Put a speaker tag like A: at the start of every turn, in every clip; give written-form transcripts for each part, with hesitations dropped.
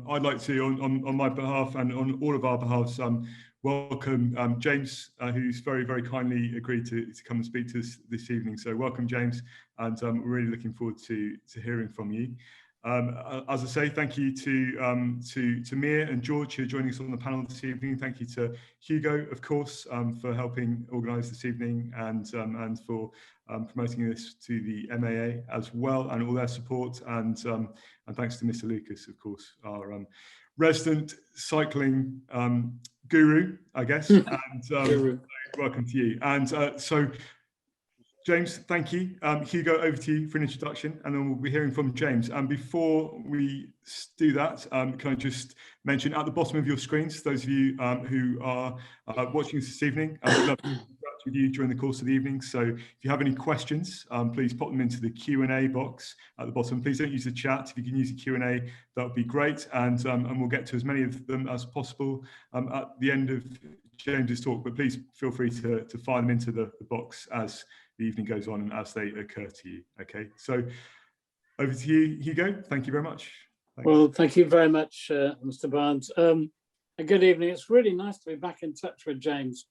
A: I'd like to, on my behalf and on all of our behalves, welcome James, who's very, very kindly agreed to come and speak to us this evening. So welcome, James, and we're really looking forward to hearing from you. As I say, thank you to Mia and George, who are joining us on the panel this evening. Thank you to Hugo, of course, for helping organise this evening and for promoting this to the MAA as well, and all their support. And thanks to Mr. Lucas, of course, our resident cycling guru, I guess. And welcome to you. And so, James, thank you. Hugo, over to you for an introduction, and then we'll be hearing from James. And before we do that, can I just mention at the bottom of your screens, those of you who are watching us this evening, we'd love to interact with you during the course of the evening. So if you have any questions, please pop them into the Q&A box at the bottom. Please don't use the chat. If you can use the Q&A, that would be great. And we'll get to as many of them as possible at the end of James's talk. But please feel free to fire them into the box as the evening goes on and as they occur to you. Okay, so over to you, Hugo. Thank you very much.
B: Thanks. Well, thank you very much, Mr. Barnes. A good evening. It's really nice to be back in touch with James.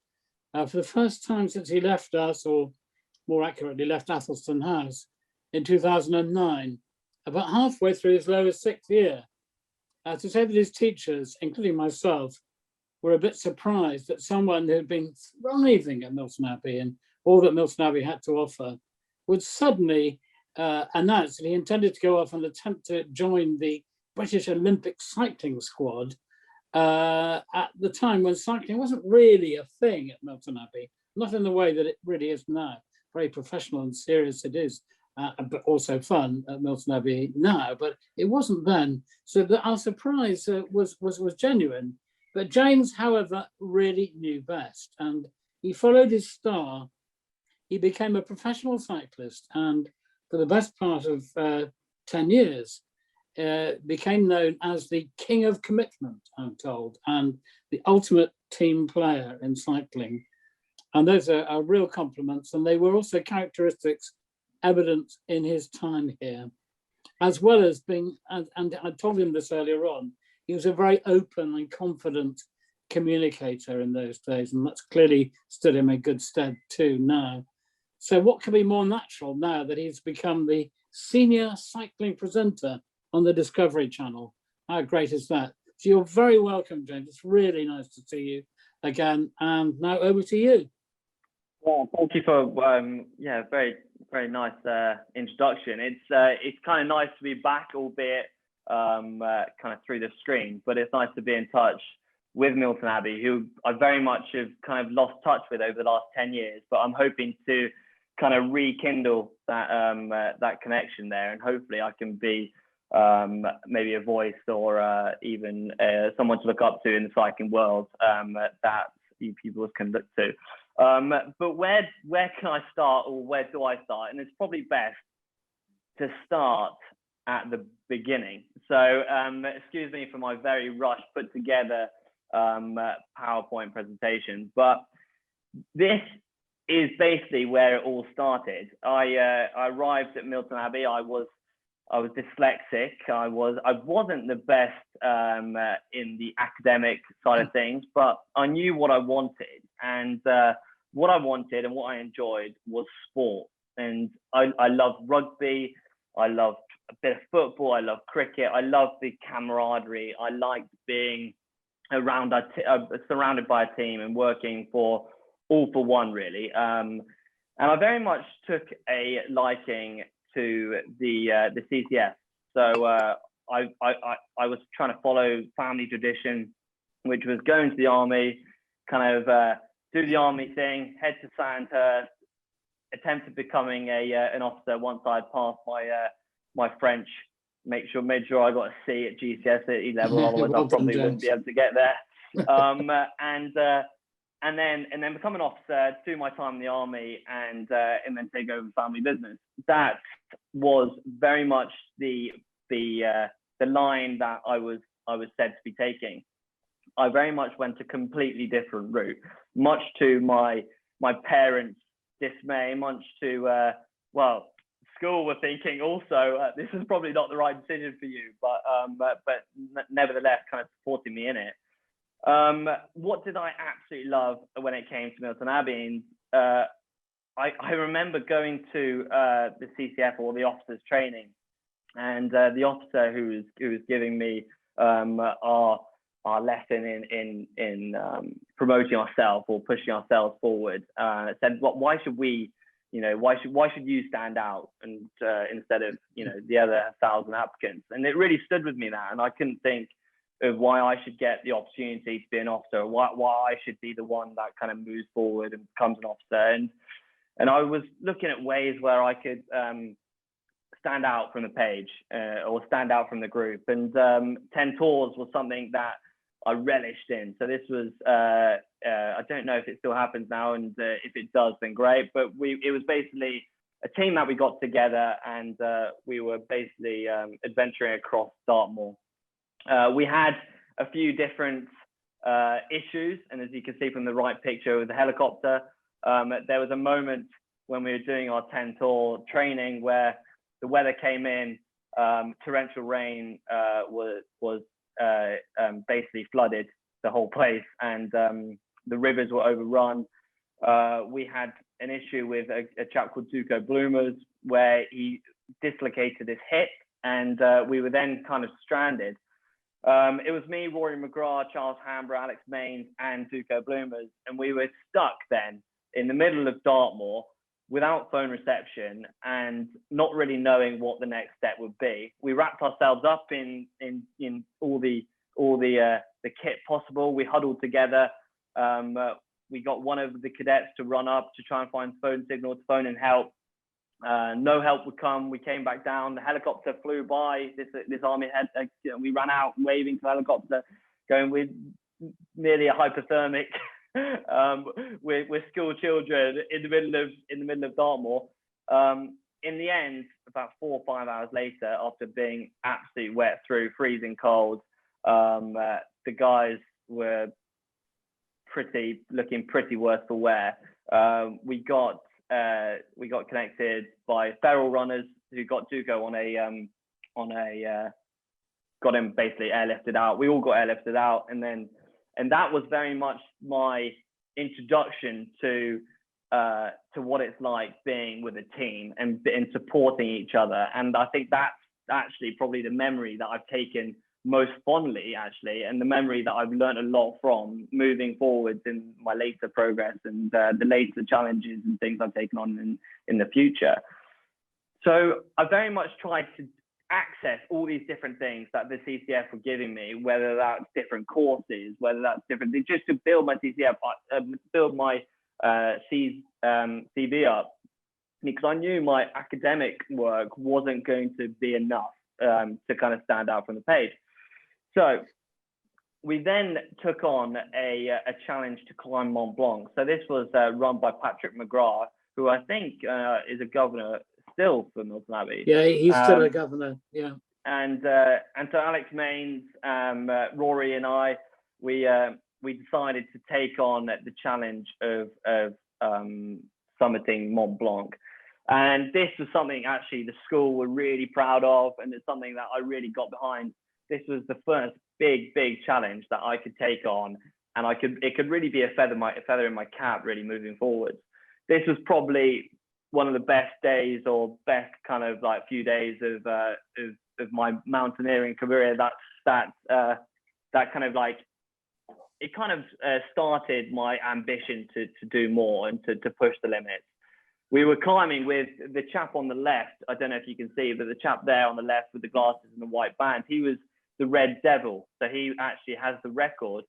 B: For the first time since he left us, or more accurately, left Athelston House in 2009, about halfway through his lowest 6th year. To say that his teachers, including myself, were a bit surprised that someone who had been thriving at Milton Abbey and all that Milton Abbey had to offer would suddenly announce that he intended to go off and attempt to join the British Olympic cycling squad at the time when cycling wasn't really a thing at Milton Abbey, not in the way that it really is now. Very professional and serious it is, but also fun at Milton Abbey now, but it wasn't then. So our surprise was genuine. But James, however, really knew best, and he followed his star. He became a professional cyclist, and for the best part of 10 years, became known as the king of commitment, I'm told, and the ultimate team player in cycling. And those are real compliments, and they were also characteristics evident in his time here, as well as being, and I told him this earlier on, he was a very open and confident communicator in those days, and that's clearly stood him in good stead too now. So what could be more natural now that he's become the senior cycling presenter on the Discovery Channel? How great is that? So you're very welcome, James. It's really nice to see you again. And now over to you.
C: Well, thank you for very, very nice introduction. It's kind of nice to be back, albeit kind of through the screen, but it's nice to be in touch with Milton Abbey, who I very much have kind of lost touch with over the last 10 years, but I'm hoping to kind of rekindle that that connection there, and hopefully I can be maybe a voice or even someone to look up to in the cycling world that you people can look to. But where can I start, or where do I start? And it's probably best to start at the beginning. So excuse me for my very rushed put together PowerPoint presentation, but this is basically where it all started. I arrived at Milton Abbey. I was dyslexic. I wasn't the best in the academic side of things, but I knew what I wanted, and what I wanted and what I enjoyed was sport. And I loved rugby. I loved a bit of football. I loved cricket. I loved the camaraderie. I liked being around surrounded by a team and working for all for one, really. And I very much took a liking to the CCF. So I was trying to follow family tradition, which was going to the army, kind of do the army thing, head to Sandhurst, attempted becoming an officer once I'd passed my French. Made sure I got a C at GCSE level, otherwise I probably wouldn't be able to get there. And then become an officer, do my time in the army, and then take over family business. That was very much the line that I was said to be taking. I very much went a completely different route, much to my parents' dismay, much to school were thinking also, this is probably not the right decision for you, but nevertheless kind of supporting me in it. What did I absolutely love when it came to Milton Abbey? I remember going to the CCF, or the officers training, and the officer who was giving me our lesson in promoting ourselves or pushing ourselves forward said, "Well, why should we, why should you stand out and instead of the other 1,000 applicants?" And it really stood with me, that, and I couldn't think of why I should get the opportunity to be an officer, or why I should be the one that kind of moves forward and becomes an officer. And I was looking at ways where I could stand out from the page or stand out from the group. And 10 tours was something that I relished in. So this was, I don't know if it still happens now, and if it does, then great. But it was basically a team that we got together, and we were basically adventuring across Dartmoor. We had a few different issues, and as you can see from the right picture with the helicopter, there was a moment when we were doing our 10 tour training where the weather came in, torrential rain was basically flooded the whole place, and the rivers were overrun. We had an issue with a chap called Duco Bloomers, where he dislocated his hip, and we were then kind of stranded. It was me, Rory McGrath, Charles Hambro, Alex Mains, and Duco Bloomers, and we were stuck then in the middle of Dartmoor without phone reception and not really knowing what the next step would be. We wrapped ourselves up in all the kit possible. We huddled together. We got one of the cadets to run up to try and find phone signal to phone in help. No help would come. We came back down. The helicopter flew by. This army had. We ran out waving to the helicopter, going, "We're nearly a hypothermic. We're school children in the middle of Dartmoor." In the end, about 4 or 5 hours later, after being absolutely wet through, freezing cold, the guys were looking pretty worse for wear. We got connected by feral runners who got Duco got him basically airlifted out. We all got airlifted out, and that was very much my introduction to what it's like being with a team and supporting each other. And I think that's actually probably the memory that I've taken most fondly, actually, and the memory that I've learned a lot from moving forwards in my later progress and the later challenges and things I've taken on in the future. So I very much tried to access all these different things that the CCF were giving me, whether that's different courses, whether that's different, just to build my CCF, build my CV up, because I knew my academic work wasn't going to be enough to kind of stand out from the page. So we then took on a challenge to climb Mont Blanc. So this was run by Patrick McGrath, who I think is a governor still for Milton Abbey.
B: Yeah, he's still a governor. Yeah. And
C: so Alex Mains, Rory, and I, we decided to take on the challenge of summiting Mont Blanc. And this was something actually the school were really proud of, and it's something that I really got behind. This was the first big challenge that I could take on, and it could really be a feather in my cap, really, moving forward. This was probably one of the best days, or best kind of like few days of my mountaineering career. That kind of like, it kind of started my ambition to do more and to push the limits. We were climbing with the chap on the left. I don't know if you can see, but the chap there on the left with the glasses and the white band, he was the Red Devil. So he actually has the record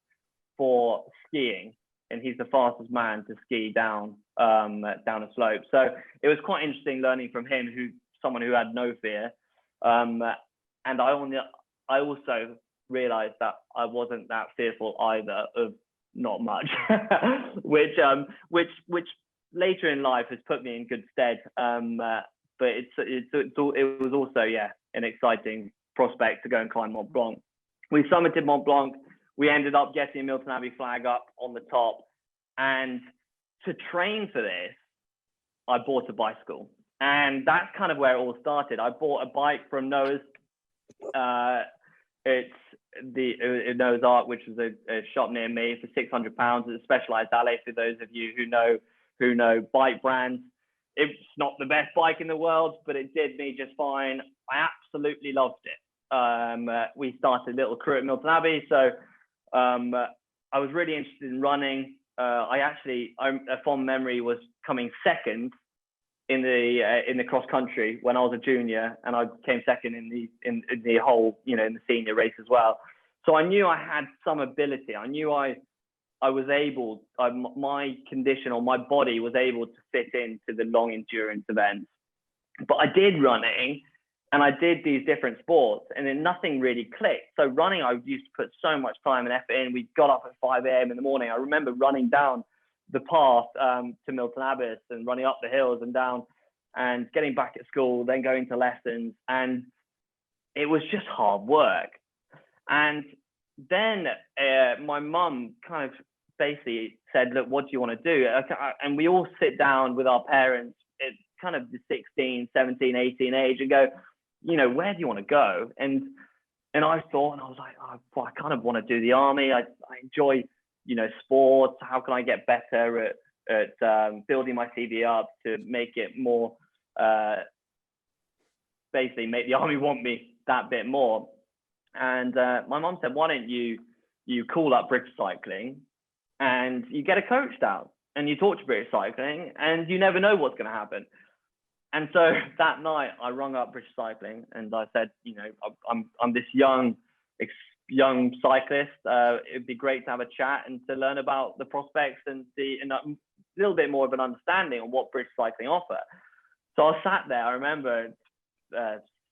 C: for skiing, and he's the fastest man to ski down a slope. So it was quite interesting learning from him, someone who had no fear. And I also realized that I wasn't that fearful either of not much, which later in life has put me in good stead. But it was also, yeah, an exciting prospect to go and climb Mont Blanc. We summited Mont Blanc. We ended up getting a Milton Abbey flag up on the top. And to train for this, I bought a bicycle. And that's kind of where it all started. I bought a bike from Noah's. It's Noah's Ark, which was a shop near me, for £600. It's a Specialized Alley, for those of you who know bike brands. It's not the best bike in the world, but it did me just fine. I absolutely loved it. We started a little crew at Milton Abbey, so I was really interested in running. A fond memory was coming second in the cross country when I was a junior, and I came second in the whole, in the senior race as well. So I knew I had some ability. I knew I was able, my condition or my body was able to fit into the long endurance events. But I did running, and I did these different sports, and then nothing really clicked. So running, I used to put so much time and effort in. We got up at 5 a.m. in the morning. I remember running down the path to Milton Abbas and running up the hills and down and getting back at school, then going to lessons. And it was just hard work. And then my mum kind of basically said, look, what do you want to do? And we all sit down with our parents at kind of the 16, 17, 18 age and go, where do you want to go? And I thought, and I was like, oh, I kind of want to do the army. I enjoy, sports. How can I get better at building my CV up to make it more, basically make the army want me that bit more? And my mom said, why don't you call up British Cycling and you get a coach down and you talk to British Cycling, and you never know what's going to happen. And so that night I rung up British Cycling and I said, I'm this young cyclist. It'd be great to have a chat and to learn about the prospects and a little bit more of an understanding on what British Cycling offer. So I sat there, I remember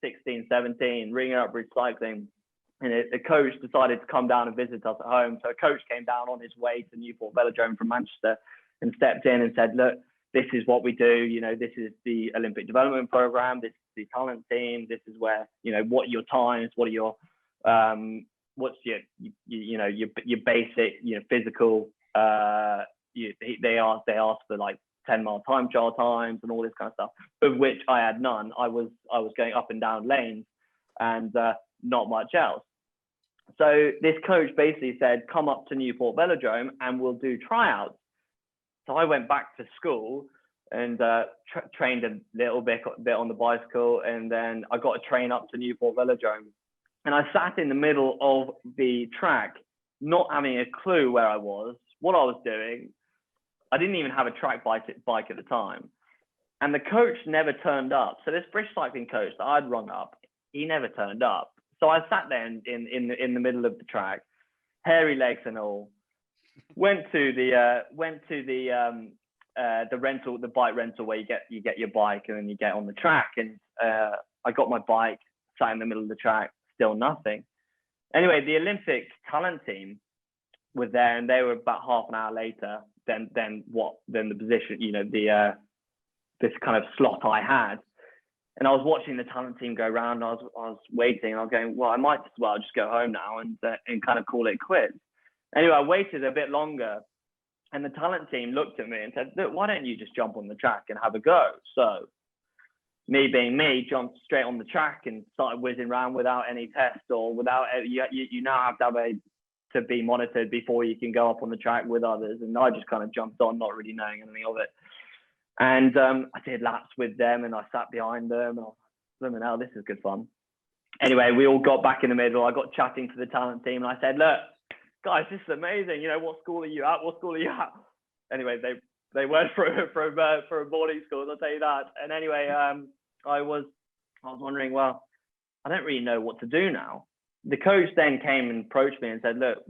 C: 16, 17, ringing up British Cycling, and the coach decided to come down and visit us at home. So a coach came down on his way to Newport Velodrome from Manchester and stepped in and said, look, this is what we do. This is the Olympic development program. This is the talent team. This is where, what are your times? What are your, what's your basic, physical, they asked for like 10-mile time trial times and all this kind of stuff, of which I had none. I was going up and down lanes and not much else. So this coach basically said, come up to Newport Velodrome and we'll do tryouts. So I went back to school and trained a little bit on the bicycle, and then I got a train up to Newport Velodrome. And I sat in the middle of the track, not having a clue where I was, what I was doing. I didn't even have a track bike at the time. And the coach never turned up. So this British Cycling coach that I'd rung up, he never turned up. So I sat there in the middle of the track, hairy legs and all. Went to the bike rental where you get your bike and then you get on the track. And I got my bike, sat in the middle of the track, still nothing. Anyway, the Olympic talent team was there, and they were about half an hour later than the position, this kind of slot I had. And I was watching the talent team go around. I was waiting, and I was going, well, I might as well just go home now and kind of call it quits. Anyway, I waited a bit longer, and the talent team looked at me and said, look, why don't you just jump on the track and have a go? So me being me, jumped straight on the track and started whizzing around without any test or without, you now have to be monitored before you can go up on the track with others. And I just kind of jumped on, not really knowing anything of it. And I did laps with them, and I sat behind them, and I was like, hell, this is good fun. Anyway, we all got back in the middle. I got chatting to the talent team, and I said, look, guys, this is amazing. What school are you at? What school are you at? Anyway, they went for a boarding school, I'll tell you that. And anyway, I was wondering, well, I don't really know what to do now. The coach then came and approached me and said, look,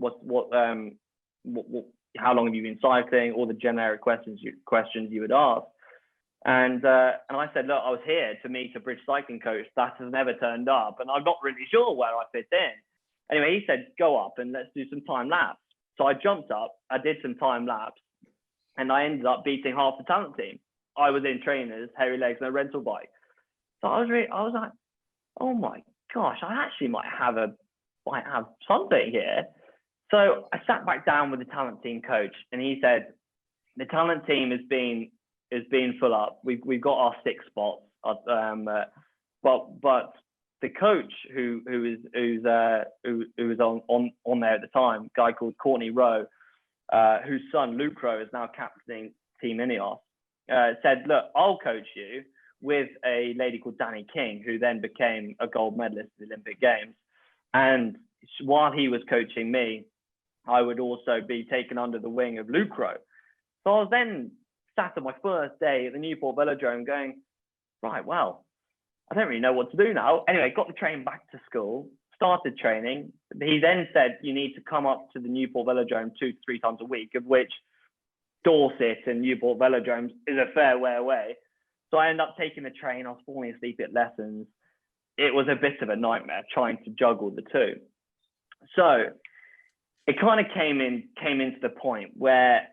C: how long have you been cycling? All the generic questions you would ask. And I said, look, I was here to meet a British Cycling coach that has never turned up, and I'm not really sure where I fit in. Anyway, he said, go up and let's do some time laps. So I jumped up, I did some time laps, and I ended up beating half the talent team. I was in trainers, hairy legs, and a rental bike. So I was like, oh my gosh, I actually might have something here. So I sat back down with the talent team coach, and he said, the talent team has been is being full up. We've got our 6 spots, but the coach who was on there at the time, a guy called Courtney Rowe, whose son Luke Rowe is now captaining Team Ineos, said, "Look, I'll coach you with a lady called Danny King, who then became a gold medalist at the Olympic Games. And while he was coaching me, I would also be taken under the wing of Luke Rowe." So I was then sat on my first day at the Newport Velodrome going, right, well, I don't really know what to do now. Anyway, got the train back to school, started training. He then said, you need to come up to the Newport Velodrome 2 to 3 times a week, of which Dorset and Newport Velodromes is a fair way away. So I ended up taking the train. I was falling asleep at lessons. It was a bit of a nightmare trying to juggle the two. So it kind of came into the point where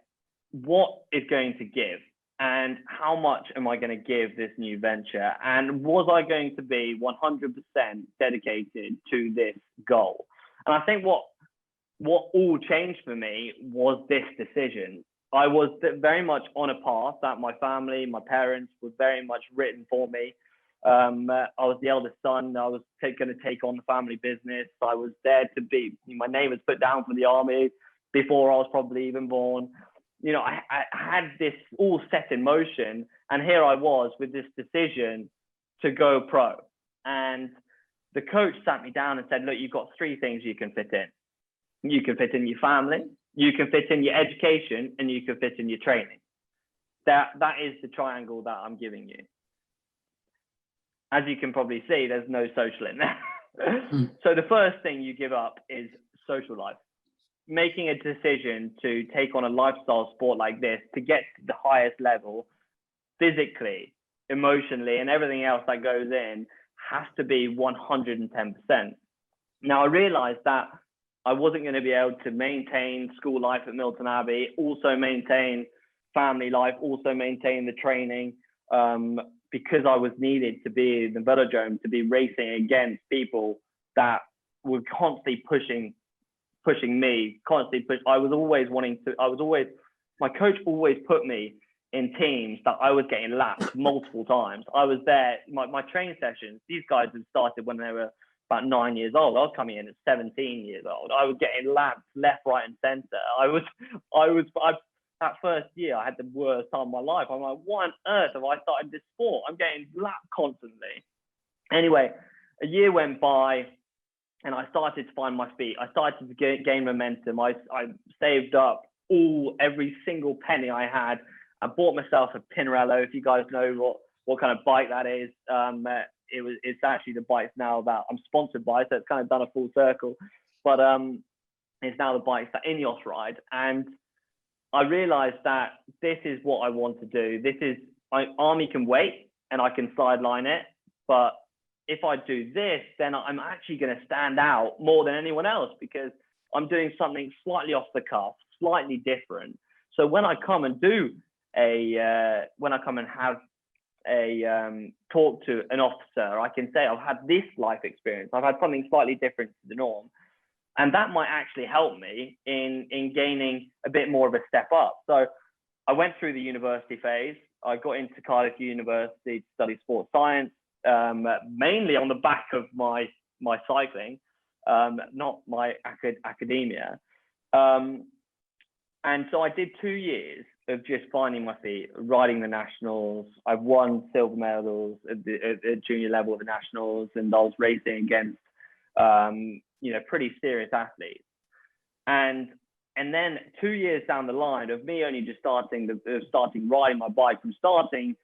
C: what is going to give, and how much am I going to give this new venture? And was I going to be 100% dedicated to this goal? And I think what all changed for me was this decision. I was very much on a path that my family, my parents were very much written for me. I was the eldest son. I was going to take on the family business. I was there to be, my name was put down for the army before I was probably even born. You know, I had this all set in motion, and here I was with this decision to go pro. And the coach sat me down and said, look, you've got 3 things you can fit in. You can fit in your family, you can fit in your education, and you can fit in your training. That is the triangle that I'm giving you. As you can probably see, there's no social in there. So the first thing you give up is social life. Making a decision to take on a lifestyle sport like this, to get to the highest level, physically, emotionally, and everything else that goes in, has to be 110%. Now, I realized that I wasn't going to be able to maintain school life at Milton Abbey, also maintain family life, also maintain the training, because I was needed to be in the velodrome, to be racing against people that were constantly pushing me, my coach always put me in teams that I was getting lapped multiple times. I was there, my training sessions, these guys had started when they were about 9 years old. I was coming in at 17 years old. I was getting lapped left, right, and center. That first year, I had the worst time of my life. I'm like, what on earth have I started this sport? I'm getting lapped constantly. Anyway, a year went by, and I started to find my feet. I started to gain momentum. I saved up every single penny I had. I bought myself a Pinarello. If you guys know what kind of bike that is, it's actually the bikes now that I'm sponsored by, so it's kind of done a full circle. But it's now the bikes that Ineos ride, and I realized that this is what I want to do. Army can wait and I can sideline it, but if I do this, then I'm actually going to stand out more than anyone else, because I'm doing something slightly off the cuff, slightly different. So when I come and have a talk to an officer, I can say I've had this life experience. I've had something slightly different to the norm. And that might actually help me in gaining a bit more of a step up. So I went through the university phase. I got into Cardiff University to study sports science, mainly on the back of my cycling, not my academia. And so I did 2 years of just finding my feet, riding the nationals. I've won silver medals at junior level of the nationals, and I was racing against pretty serious athletes. And then 2 years down the line of me only just starting riding my bike, from starting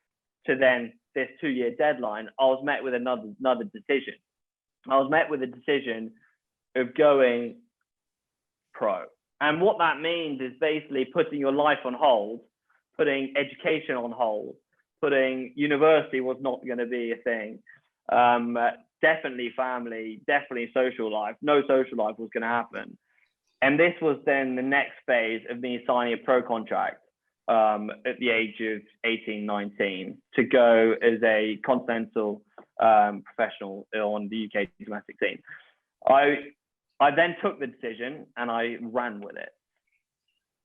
C: to then this 2-year deadline, I was met with another decision. I was met with a decision of going pro. And what that means is basically putting your life on hold, putting education on hold, putting university was not going to be a thing. Definitely family, definitely social life. No social life was going to happen. And this was then the next phase of me signing a pro contract at the age of 18, 19 to go as a continental professional on the UK domestic scene. I then took the decision and I ran with it.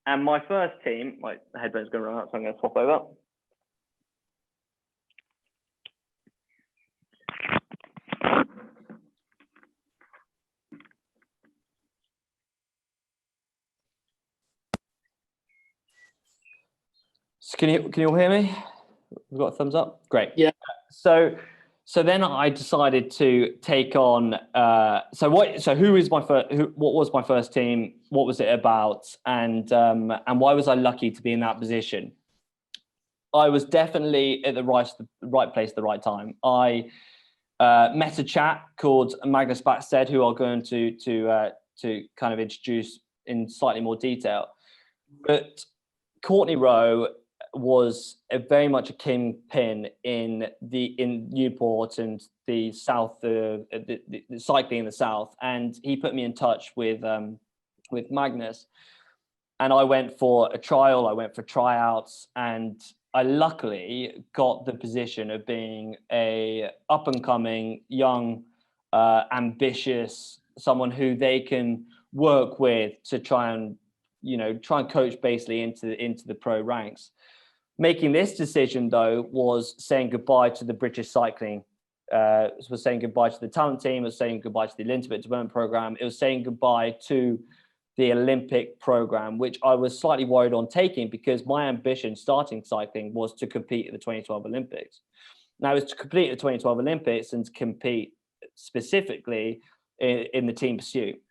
C: And my first team, my headphone's going to run out, so I'm going to swap over.
D: So can you all hear me? We've got a thumbs up. Great.
B: Yeah.
D: So then I decided to take on. What was my first team? What was it about? And why was I lucky to be in that position? I was definitely at the right place at the right time. I met a chap called Magnus Backstead, who I'll go into to kind of introduce in slightly more detail. But Courtney Rowe was very much a kingpin in Newport and the south, the cycling in the south, and he put me in touch with Magnus, and I went for a trial. I went for tryouts, and I luckily got the position of being a up and coming, young, ambitious, someone who they can work with to try and coach basically into the pro ranks. Making this decision, though, was saying goodbye to the British cycling. It was saying goodbye to the talent team. It was saying goodbye to the Olympic development program. It was saying goodbye to the Olympic program, which I was slightly worried on taking because my ambition starting cycling was to compete at the 2012 Olympics. Now, it was to complete the 2012 Olympics and to compete specifically in the team pursuit.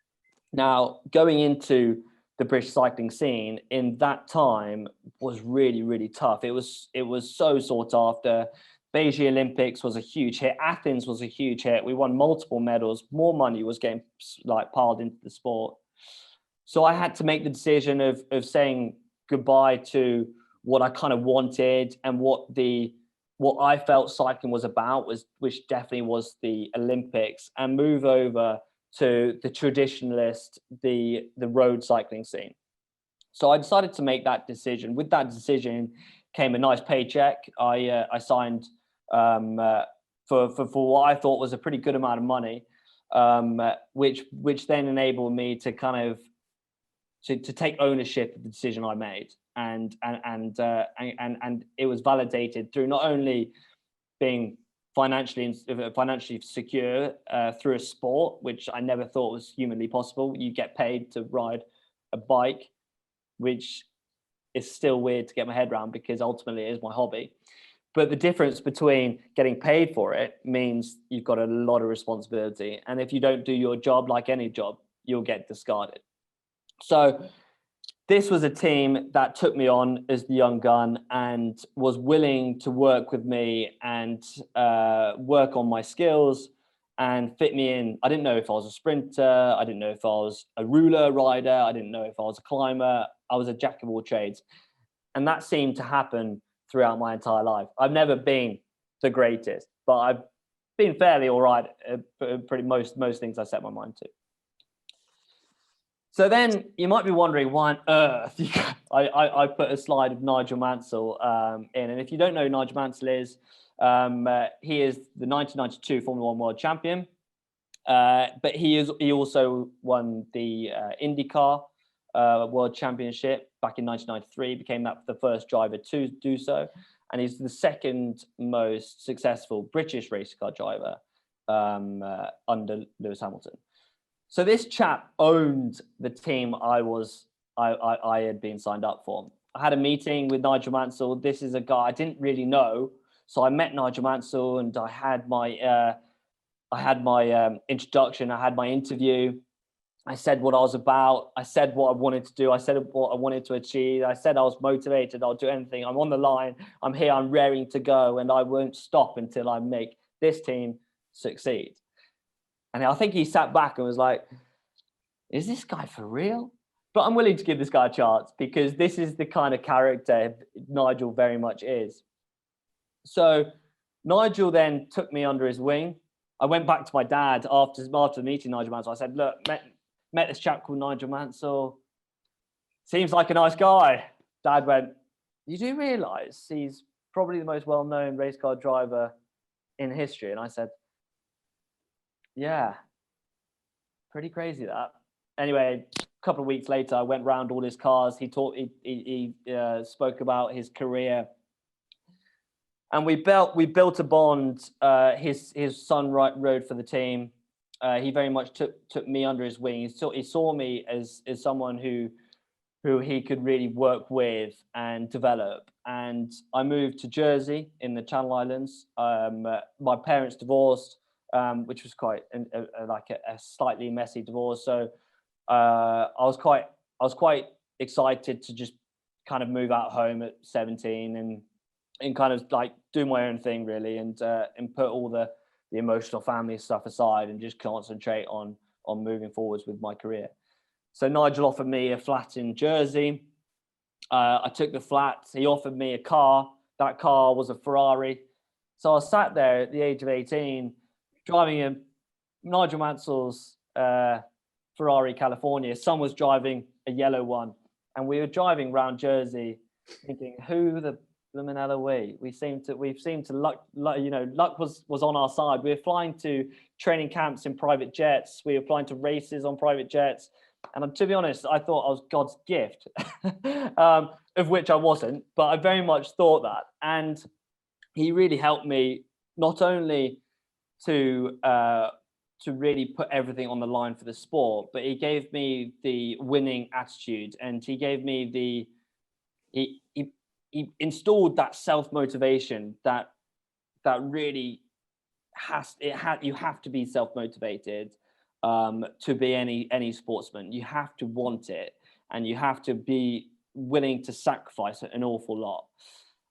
D: Now, going into the British cycling scene in that time was really, really tough. It was so sought after. Beijing Olympics was a huge hit. Athens was a huge hit. We won multiple medals. More money was getting piled into the sport. So I had to make the decision of saying goodbye to what I kind of wanted and what I felt cycling was about, which definitely was the Olympics, and move over to the traditionalist, the road cycling scene. So I decided to make that decision. With that decision came a nice paycheck. I signed for what I thought was a pretty good amount of money, which then enabled me to kind of to take ownership of the decision I made, and it was validated through not only being financially secure through a sport, which I never thought was humanly possible. You get paid to ride a bike, which is still weird to get my head around because ultimately it is my hobby. But the difference between getting paid for it means you've got a lot of responsibility. And if you don't do your job, like any job, you'll get discarded. So this was a team that took me on as the young gun and was willing to work with me and work on my skills and fit me in. I didn't know if I was a sprinter. I didn't know if I was a ruler rider. I didn't know if I was a climber. I was a jack of all trades. And that seemed to happen throughout my entire life. I've never been the greatest, but I've been fairly all right at pretty most things I set my mind to. So then you might be wondering why on earth I put a slide of Nigel Mansell in. And if you don't know who Nigel Mansell is, he is the 1992 Formula One world champion. But he also won the IndyCar World Championship back in 1993, became the first driver to do so. And he's the second most successful British race car driver under Lewis Hamilton. So this chap owned the team I had been signed up for. I had a meeting with Nigel Mansell. This is a guy I didn't really know. So I met Nigel Mansell and I had my introduction. I had my interview. I said what I was about. I said what I wanted to do. I said what I wanted to achieve. I said I was motivated. I'll do anything. I'm on the line. I'm here. I'm raring to go. And I won't stop until I make this team succeed. And I think he sat back and was like, is this guy for real? But I'm willing to give this guy a chance because this is the kind of character Nigel very much is. So Nigel then took me under his wing. I went back to my dad after meeting Nigel Mansell. I said, look, met this chap called Nigel Mansell. Seems like a nice guy. Dad went, you do realise he's probably the most well-known race car driver in history? And I said, yeah, pretty crazy that. Anyway, a couple of weeks later, I went round all his cars. He spoke about his career, and we built a bond. His son rode for the team. He very much took me under his wing. He saw me as someone who he could really work with and develop. and I moved to Jersey in the Channel Islands. My parents divorced, which was quite a slightly messy divorce. So I was quite excited to just kind of move out home at 17 and kind of like do my own thing really, and put all the emotional family stuff aside and just concentrate on moving forwards with my career. So Nigel offered me a flat in Jersey. I took the flat. He offered me a car. That car was a Ferrari. So I was sat there at the age of 18, driving in Nigel Mansell's Ferrari California. Son was driving a yellow one, and we were driving around Jersey, thinking, "Who the blooming hell are we?" We've seemed to luck was on our side. We were flying to training camps in private jets. We were flying to races on private jets. And to be honest, I thought I was God's gift, of which I wasn't, but I very much thought that. And he really helped me not only to really put everything on the line for the sport, but he gave me the winning attitude, and he gave me he installed that self-motivation that really you have to be self-motivated. To be any sportsman, you have to want it, and you have to be willing to sacrifice an awful lot.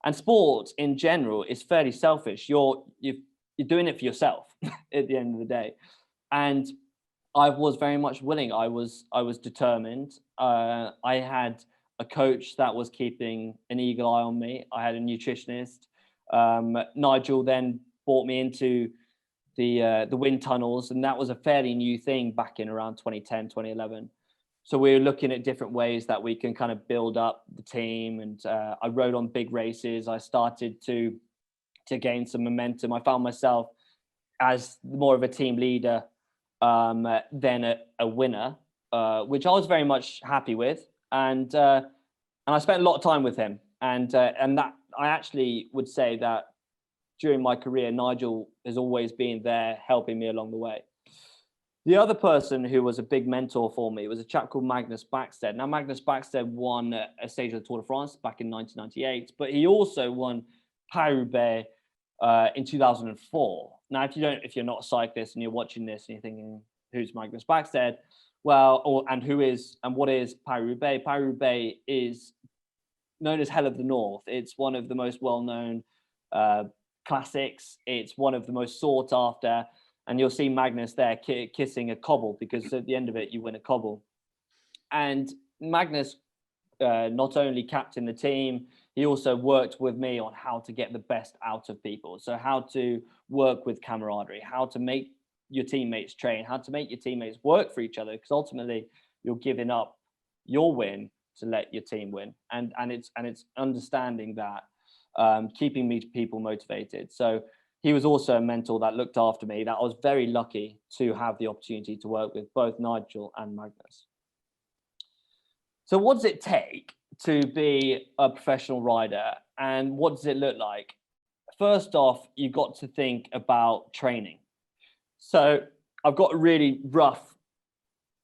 D: And sport in general is fairly selfish. You're doing it for yourself at the end of the day. And I was very much willing. I was determined. I had a coach that was keeping an eagle eye on me. I had a nutritionist. Nigel then brought me into the wind tunnels, and that was a fairly new thing back in around 2010, 2011. So we were looking at different ways that we can kind of build up the team, and I rode on big races. I started to gain some momentum. I found myself as more of a team leader than a winner, which I was very much happy with, and I spent a lot of time with him, and that I actually would say that during my career, Nigel has always been there helping me along the way. The other person who was a big mentor for me was a chap called Magnus Backstedt. Now, Magnus Backstedt won a stage of the Tour de France back in 1998, but he also won Paris-Roubaix in 2004. Now, if you're not a cyclist and you're watching this and you're thinking, who's Magnus Backstedt? Well, what is Paris-Roubaix? Paris-Roubaix is known as Hell of the North. It's one of the most well-known classics. It's one of the most sought after, and you'll see Magnus there kissing a cobble, because at the end of it you win a cobble. And Magnus not only captained the team, he also worked with me on how to get the best out of people. So how to work with camaraderie, how to make your teammates train, how to make your teammates work for each other, because ultimately you're giving up your win to let your team win. And it's understanding that, keeping people motivated. So he was also a mentor that looked after me, that I was very lucky to have the opportunity to work with both Nigel and Magnus. So what does it take to be a professional rider, and what does it look like? First off, you've got to think about training. So I've got a really rough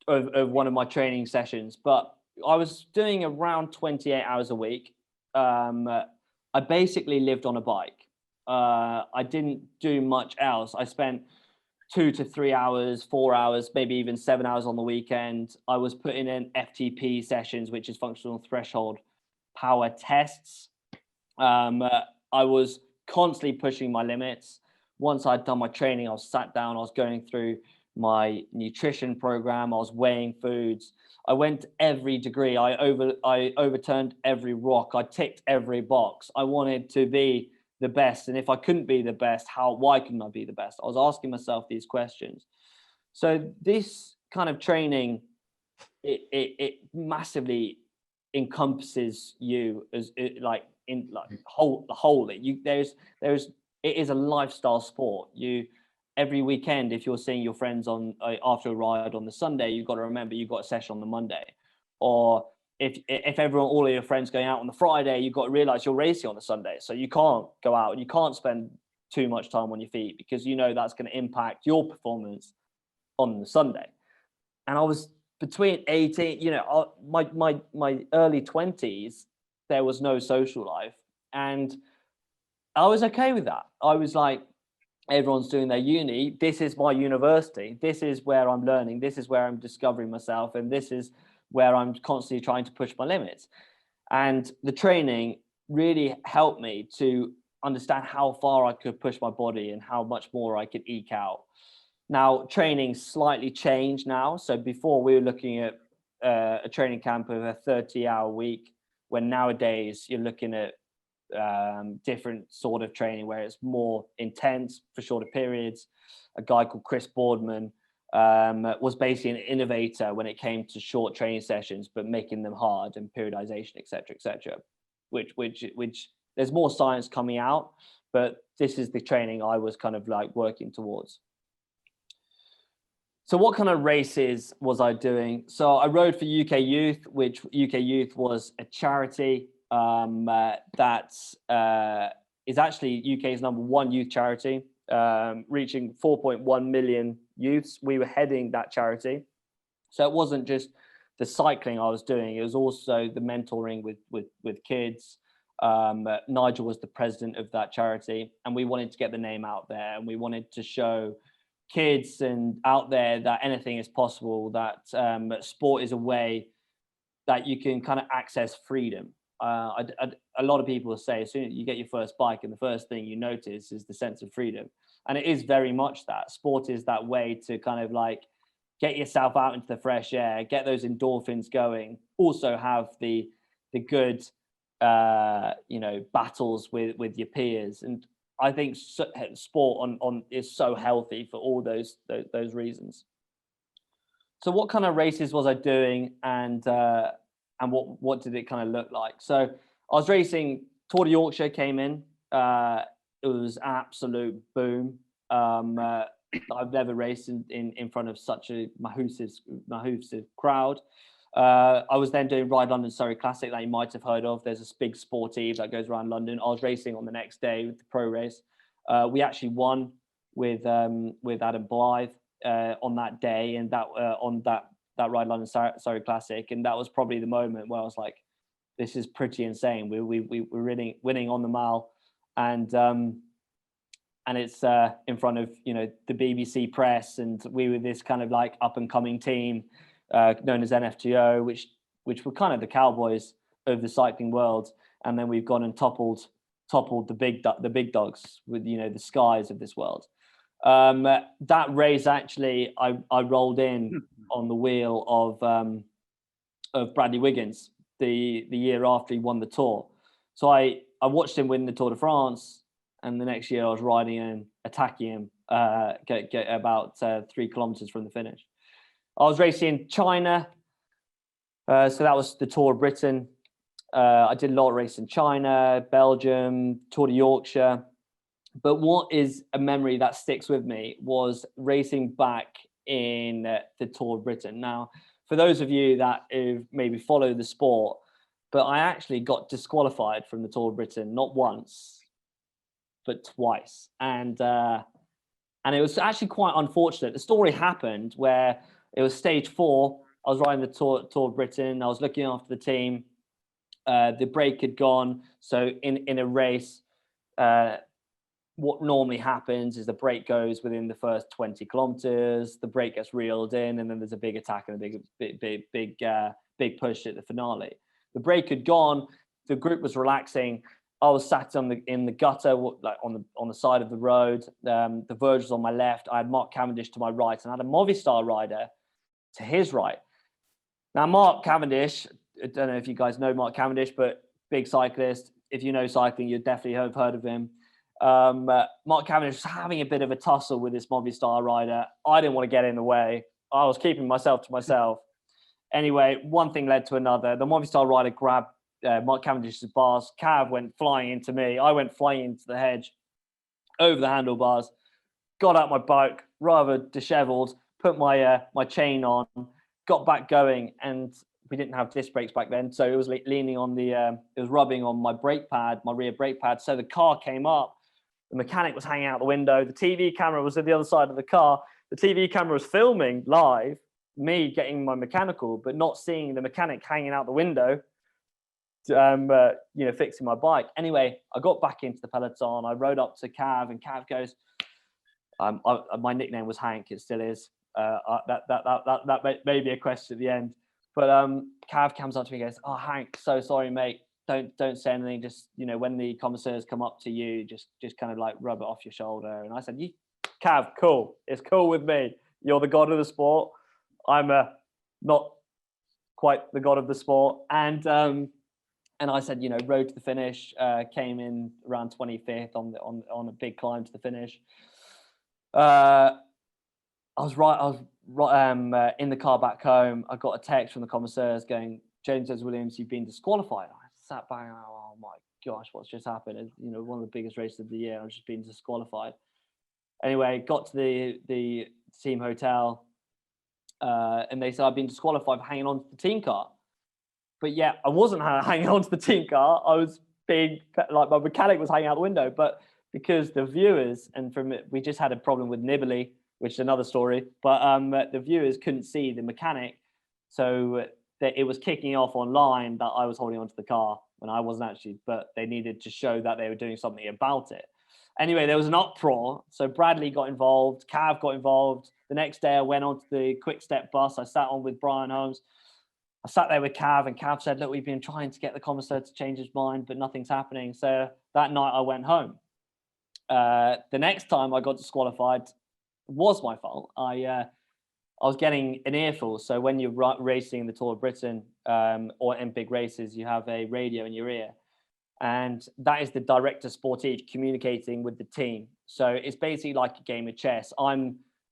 D: of one of my training sessions, but I was doing around 28 hours a week. I basically lived on a bike. I didn't do much else. I spent 2 to 3 hours, 4 hours, maybe even 7 hours on the weekend. I was putting in FTP sessions, which is functional threshold power tests. I was constantly pushing my limits. Once I'd done my training, I was sat down, I was going through my nutrition program, I was weighing foods. I went every degree. I overturned every rock. I ticked every box. I wanted to be the best. And if I couldn't be the best, why couldn't I be the best? I was asking myself these questions. So this kind of training, it massively encompasses you as wholly. It is a lifestyle sport. Every weekend, if you're seeing your friends after a ride on the Sunday, you've got to remember you've got a session on the Monday. Or if all of your friends going out on the Friday, you've got to realize you're racing on the Sunday. So you can't go out and you can't spend too much time on your feet, because you know that's going to impact your performance on the Sunday. And I was between 18, my early 20s, there was no social life. And I was okay with that. I was like, everyone's doing their uni. This is my university. This is where I'm learning. This is where I'm discovering myself. And this is where I'm constantly trying to push my limits. And the training really helped me to understand how far I could push my body and how much more I could eke out. Now, training slightly changed now. So before we were looking at a training camp of a 30-hour week, when nowadays you're looking at different sort of training where it's more intense for shorter periods. A guy called Chris Boardman was basically an innovator when it came to short training sessions, but making them hard and periodization, etc., which there's more science coming out, but this is the training I was kind of like working towards. So what kind of races was I doing? So I rode for UK Youth, which UK Youth was a charity that is actually UK's #1 youth charity, reaching 4.1 million youths. We were heading that charity. So it wasn't just the cycling I was doing, it was also the mentoring with kids. Nigel was the president of that charity, and we wanted to get the name out there, and we wanted to show kids and out there that anything is possible, that sport is a way that you can kind of access freedom. A lot of people say as soon as you get your first bike and the first thing you notice is the sense of freedom, and it is very much that. Sport is that way to kind of like get yourself out into the fresh air, get those endorphins going, also have the good battles with your peers. And I think sport is so healthy for all those reasons. So what kind of races was I doing, and what did it kind of look like? So I was racing. Tour de Yorkshire came in. It was absolute boom. I've never raced in front of such a massive crowd. I was then doing Ride London Surrey Classic that you might have heard of. There's a big sportive that goes around London. I was racing on the next day with the pro race. We actually won with Adam Blythe on that day, and that Ride London Surrey Classic, and that was probably the moment where I was like, this is pretty insane. We're winning on the mile, and it's in front of the BBC press, and we were this kind of like up and coming team known as NFGO, which were kind of the cowboys of the cycling world. And then we've gone and toppled the big dogs with the Skies of this world. That race, actually, I rolled in on the wheel of Bradley Wiggins the year after he won the Tour. So I watched him win the Tour de France, and the next year I was riding and attacking him, get about 3 kilometers from the finish. I was racing in China, so that was the Tour of Britain. I did a lot of racing in China, Belgium, Tour de Yorkshire. But what is a memory that sticks with me was racing back in the Tour of Britain. Now, for those of you that maybe follow the sport, but I actually got disqualified from the Tour of Britain, not once, but twice. And it was actually quite unfortunate. The story happened where it was stage 4. I was riding the Tour of Britain. I was looking after the team. The brake had gone. So in a race, what normally happens is the brake goes within the first 20 kilometers, the brake gets reeled in, and then there's a big attack and a big push at the finale. The brake had gone, the group was relaxing. I was sat in the gutter, like on the side of the road. The verge was on my left. I had Mark Cavendish to my right, and I had a Movistar rider to his right. Now, Mark Cavendish, I don't know if you guys know Mark Cavendish, but big cyclist. If you know cycling, you definitely have heard of him. Mark Cavendish was having a bit of a tussle with this Movistar rider. I didn't want to get in the way. I was keeping myself to myself. Anyway, one thing led to another. The Movistar rider grabbed Mark Cavendish's bars. Cav went flying into me. I went flying into the hedge, over the handlebars, got out my bike, rather disheveled, put my chain on, got back going, and we didn't have disc brakes back then, so it was leaning on it was rubbing on my brake pad, my rear brake pad. So the car came up. The mechanic was hanging out the window. The TV camera was at the other side of the car. The TV camera was filming live me getting my mechanical, but not seeing the mechanic hanging out the window. fixing my bike. Anyway, I got back into the peloton. I rode up to Cav, and Cav goes, my nickname was Hank. It still is. That may be a question at the end. But Cav comes up to me and goes, "Oh, Hank, so sorry, mate. Don't say anything. Just, when the commissaires come up to you, just kind of like rub it off your shoulder." And I said, "Cav, cool. It's cool with me. You're the god of the sport. I'm not quite the god of the sport." And I said, rode to the finish, came in around 25th on a big climb to the finish. I was in the car back home. I got a text from the commissaires going, "James Lowsley-Williams, you've been disqualified." I sat back, oh my gosh, what's just happened? It's, one of the biggest races of the year. I've just been disqualified. Anyway, got to the team hotel, and they said I've been disqualified for hanging on to the team car. But yeah, I wasn't hanging on to the team car. I was being, like, my mechanic was hanging out the window. But because the viewers, and we just had a problem with Nibbly, which is another story, but the viewers couldn't see the mechanic. So it was kicking off online that I was holding onto the car when I wasn't actually, but they needed to show that they were doing something about it. Anyway, there was an uproar. So Bradley got involved, Cav got involved. The next day I went onto the Quick Step bus. I sat on with Brian Holmes. I sat there with Cav, and Cav said, "Look, we've been trying to get the commissaire to change his mind, but nothing's happening." So that night I went home. The next time I got disqualified, it was my fault. I was getting an earful. So when you're racing in the Tour of Britain or in big races, you have a radio in your ear. And that is the director sportif communicating with the team. So it's basically like a game of chess.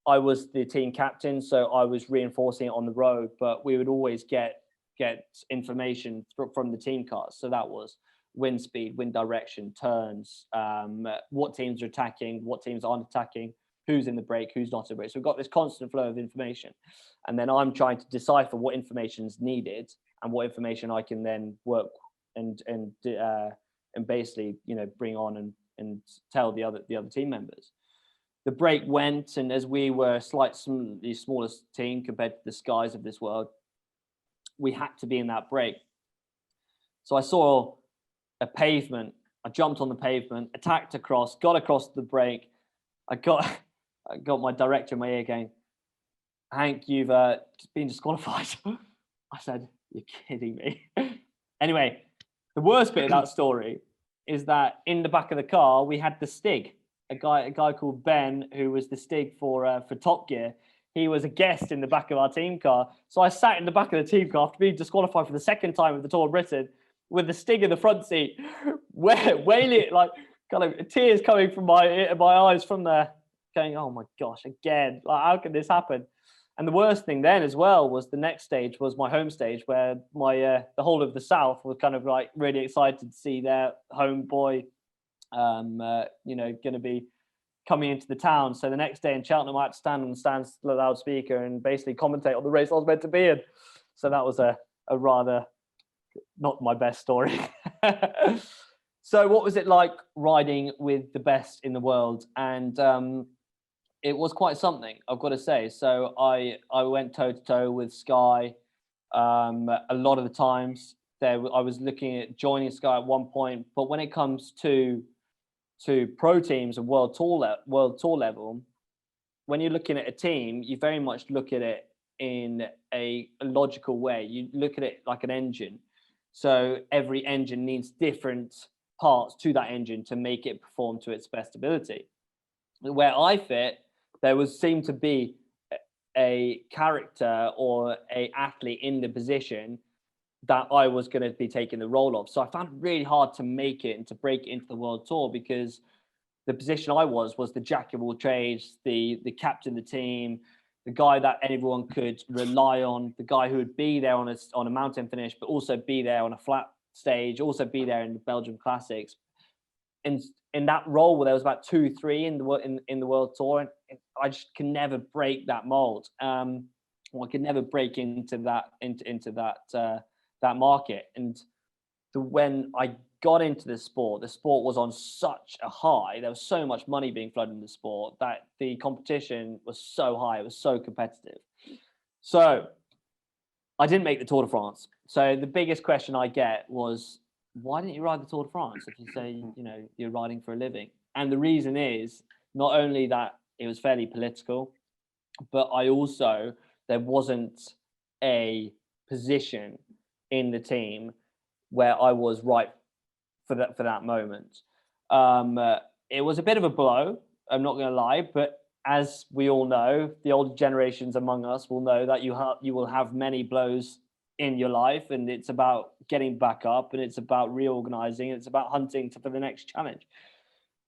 D: I was the team captain, so I was reinforcing it on the road, but we would always get information from the team cars. So that was wind speed, wind direction, turns, what teams are attacking, what teams aren't attacking, who's in the break, who's not in the break. So we've got this constant flow of information. And then I'm trying to decipher what information is needed and what information I can then work and basically, bring on and tell the other team members. The break went, and as we were the smallest team compared to the Skies of this world, we had to be in that break. So I saw a pavement. I jumped on the pavement, attacked across, got across the break. I got my director in my ear going, "Hank, you've been disqualified." I said, "You're kidding me." Anyway, the worst bit of that story is that in the back of the car we had the Stig. A guy called Ben, who was the Stig for Top Gear. He was a guest in the back of our team car. So I sat in the back of the team car after being disqualified for the second time of the Tour of Britain with the Stig in the front seat, wailing, like, kind of tears coming from my eyes from there, going, "Oh my gosh, again, like, how can this happen?" And the worst thing then as well was the next stage was my home stage, where the whole of the South were kind of like really excited to see their home boy going to be coming into the town. So the next day in Cheltenham, I had to stand on the loudspeaker and basically commentate on the race I was meant to be in. So that was a rather not my best story. So what was it like riding with the best in the world? And it was quite something, I've got to say. So I went toe to toe with Sky a lot of the times. I was looking at joining Sky at one point, but when it comes to pro teams and world tour level, when you're looking at a team, you very much look at it in a logical way. You look at it like an engine. So every engine needs different parts to that engine to make it perform to its best ability. Where I fit, seemed to be a character or a athlete in the position that I was going to be taking the role of. So I found it really hard to make it and to break it into the world tour, because the position I was the jack of all trades, the captain of the team, the guy that everyone could rely on, the guy who would be there on a mountain finish, but also be there on a flat stage, also be there in the Belgium Classics. And in that role, where there was about 2-3 in the world tour, and I just can never break that mold. I could never break into that market. And when I got into the sport was on such a high. There was so much money being flooded in the sport that the competition was so high. It was so competitive. So I didn't make the Tour de France. So the biggest question I get was, why didn't you ride the Tour de France if you say, you know, you're riding for a living? And the reason is not only that it was fairly political, but there wasn't a position in the team where I was right for that moment. It was a bit of a blow, I'm not going to lie, but as we all know, the older generations among us will know that you will have many blows in your life, and it's about getting back up, and it's about reorganizing, and it's about hunting for the next challenge.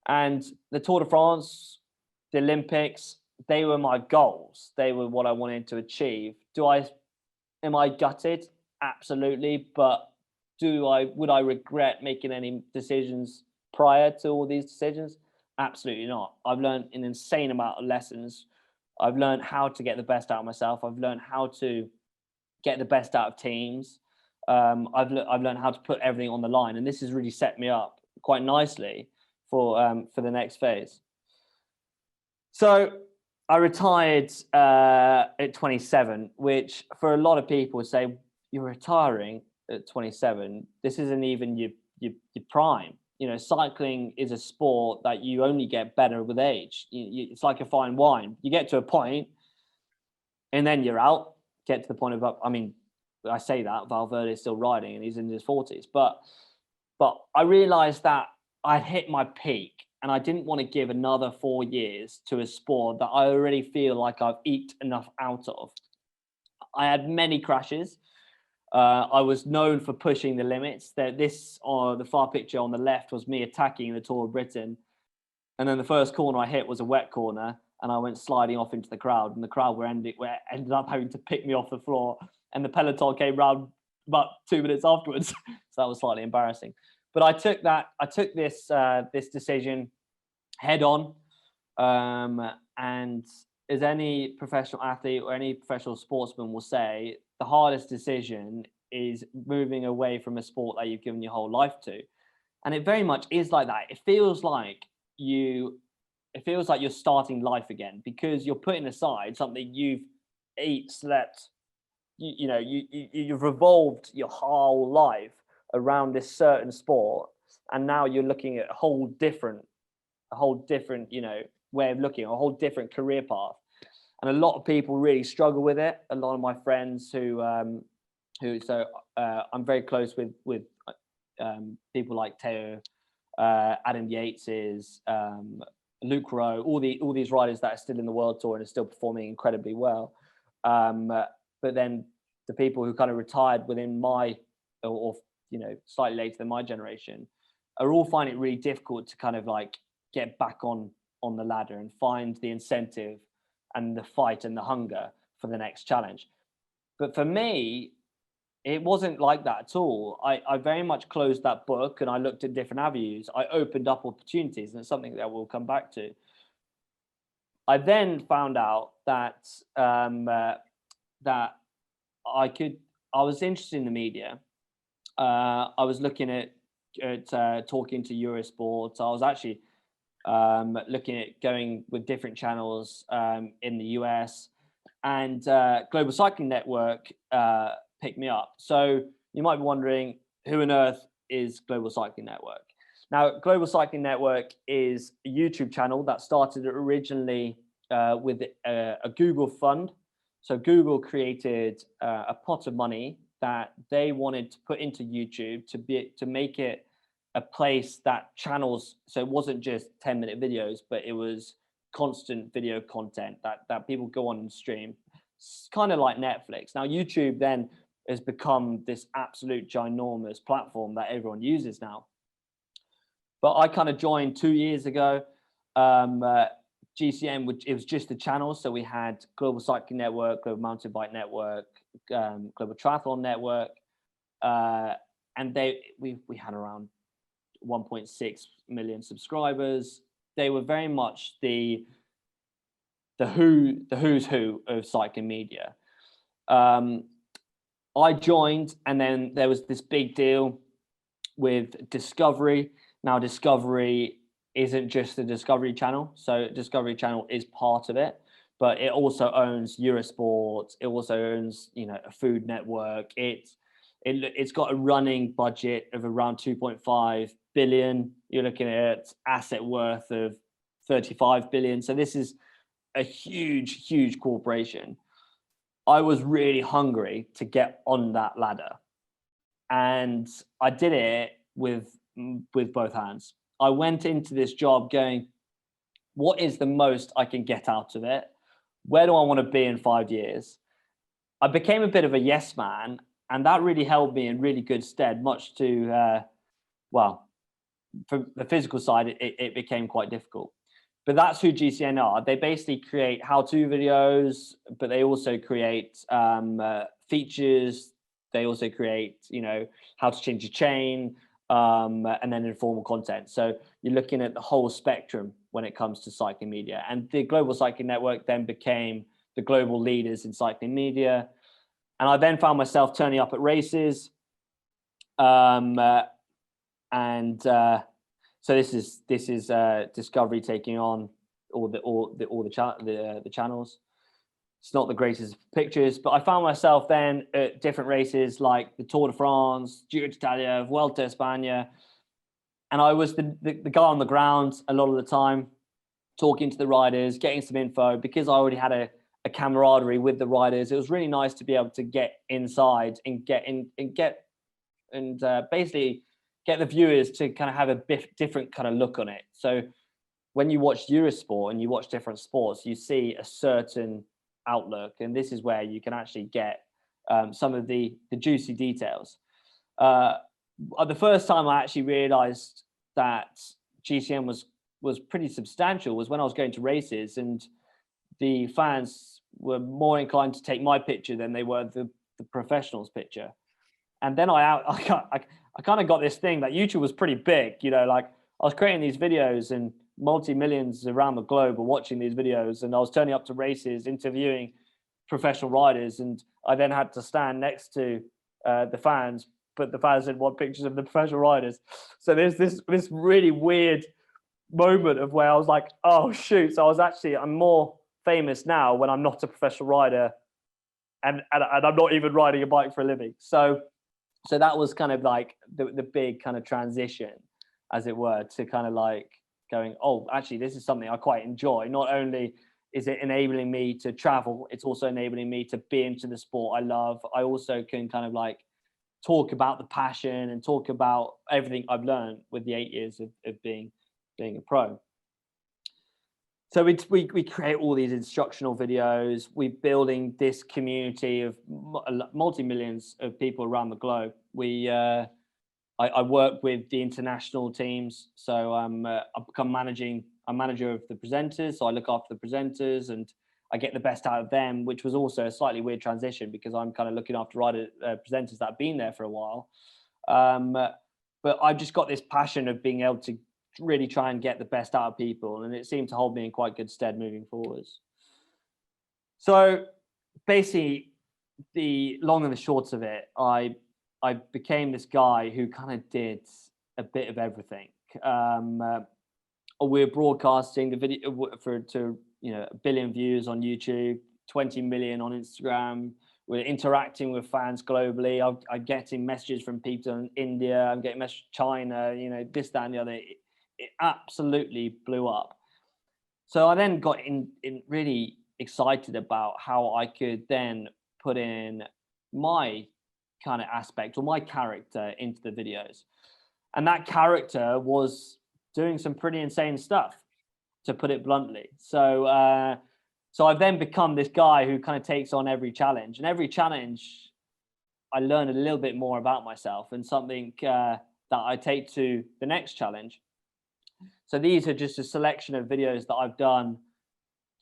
D: And the Tour de France, the Olympics, they were my goals. They were what I wanted to achieve. Am I gutted? Absolutely. But would I regret making any decisions prior to all these decisions? Absolutely not. I've learned an insane amount of lessons. I've learned how to get the best out of myself. I've learned how to get the best out of teams. I've learned how to put everything on the line, and this has really set me up quite nicely for the next phase. So I retired at 27, which for a lot of people would say, you're retiring at 27. This isn't even your prime. You know, cycling is a sport that you only get better with age. It's like a fine wine. You get to a point, and then you're out. Get to the point of, I mean, I say that Valverde is still riding and he's in his 40s, but I realized that I'd hit my peak, and I didn't want to give another 4 years to a sport that I already feel like I've eked enough out of. I had many crashes. I was known for pushing the limits. The far picture on the left was me attacking the Tour of Britain. And then the first corner I hit was a wet corner, and I went sliding off into the crowd, and the crowd ended up having to pick me off the floor, and the peloton came round about 2 minutes afterwards. So that was slightly embarrassing. But I took this decision head on. And as any professional athlete or any professional sportsman will say, the hardest decision is moving away from a sport that you've given your whole life to. And it very much is like that. It feels like you're starting life again, because you're putting aside something you've ate, slept, you've revolved your whole life around this certain sport, and now you're looking at a whole different way of looking, a whole different career path. And a lot of people really struggle with it. A lot of my friends I'm very close with people like Teo, Adam Yates's, Luke Rowe, all these riders that are still in the World Tour and are still performing incredibly well. But then the people who kind of retired within slightly later than my generation are all finding it really difficult to kind of like get back on the ladder and find the incentive and the fight and the hunger for the next challenge. But for me, it wasn't like that at all. I very much closed that book, and I looked at different avenues. I opened up opportunities, and it's something that we'll come back to. I then found out that that I was interested in the media. I was looking at talking to Eurosport. I was actually looking at going with different channels in the US, and Global Cycling Network picked me up. So you might be wondering, who on earth is Global Cycling Network? Now, Global Cycling Network is a YouTube channel that started originally with a Google fund. So Google created a pot of money that they wanted to put into YouTube to make it a place that channels, so it wasn't just 10-minute videos, but it was constant video content that people go on and stream. It's kind of like Netflix. Now, YouTube then has become this absolute ginormous platform that everyone uses now. But I kind of joined 2 years ago. GCN, it was just the channels. So we had Global Cycling Network, Global Mountain Bike Network, Global Triathlon Network, and we had around 1.6 million subscribers. They were very much the who's who of cycling media. I joined, and then there was this big deal with Discovery. Now, Discovery isn't just the Discovery Channel, so Discovery Channel is part of it, but it also owns Eurosport. It also owns, a Food Network. It's got a running budget of around 2.5 billion. You're looking at asset worth of 35 billion. So this is a huge, huge corporation. I was really hungry to get on that ladder, and I did it with both hands. I went into this job going, what is the most I can get out of it? Where do I want to be in 5 years? I became a bit of a yes man, and that really held me in really good stead, much to, for the physical side, it became quite difficult. But that's who GCN are. They basically create how-to videos, but they also create features. They also create, how to change a chain, and then informal content. So you're looking at the whole spectrum when it comes to cycling media. And the Global Cycling Network then became the global leaders in cycling media. And I then found myself turning up at races. So this is Discovery taking on all the channels. It's not the greatest pictures, but I found myself then at different races like the Tour de France, Giro d'Italia, Vuelta a España, and I was the guy on the ground a lot of the time, talking to the riders, getting some info, because I already had a camaraderie with the riders. It was really nice to be able to get inside and basically get the viewers to kind of have a different kind of look on it. So when you watch Eurosport and you watch different sports, you see a certain outlook, and this is where you can actually get some of the juicy details. The first time I actually realized that GCN was pretty substantial was when I was going to races, and the fans were more inclined to take my picture than they were the professionals' picture. And then I kind of got this thing that YouTube was pretty big, like I was creating these videos and multi-millions around the globe were watching these videos, and I was turning up to races, interviewing professional riders, and I then had to stand next to the fans, but the fans didn't want pictures of the professional riders. So there's this really weird moment of where I was like, oh shoot, so I'm more famous now when I'm not a professional rider, and I'm not even riding a bike for a living. So that was kind of like the big kind of transition, as it were, to kind of like going, oh, actually, this is something I quite enjoy. Not only is it enabling me to travel, it's also enabling me to be into the sport I love. I also can kind of like talk about the passion and talk about everything I've learned with the 8 years of being a pro. So we create all these instructional videos. We're building this community of multi-millions of people around the globe. I work with the international teams, so I've become manager of the presenters. So I look after the presenters and I get the best out of them, which was also a slightly weird transition because I'm kind of looking after presenters that have been there for a while. But I've just got this passion of being able to really try and get the best out of people, and it seemed to hold me in quite good stead moving forwards. So basically, the long and the short of it, I became this guy who kind of did a bit of everything. We're broadcasting the video to 1 billion views on YouTube, 20 million on Instagram. We're interacting with fans globally. I'm getting messages from people in India. I'm getting messages from China. This, that, and the other. It absolutely blew up. So I then got in really excited about how I could then put in my kind of aspect or my character into the videos. And that character was doing some pretty insane stuff, to put it bluntly. So I've then become this guy who kind of takes on every challenge, and every challenge I learn a little bit more about myself and something that I take to the next challenge. So these are just a selection of videos that I've done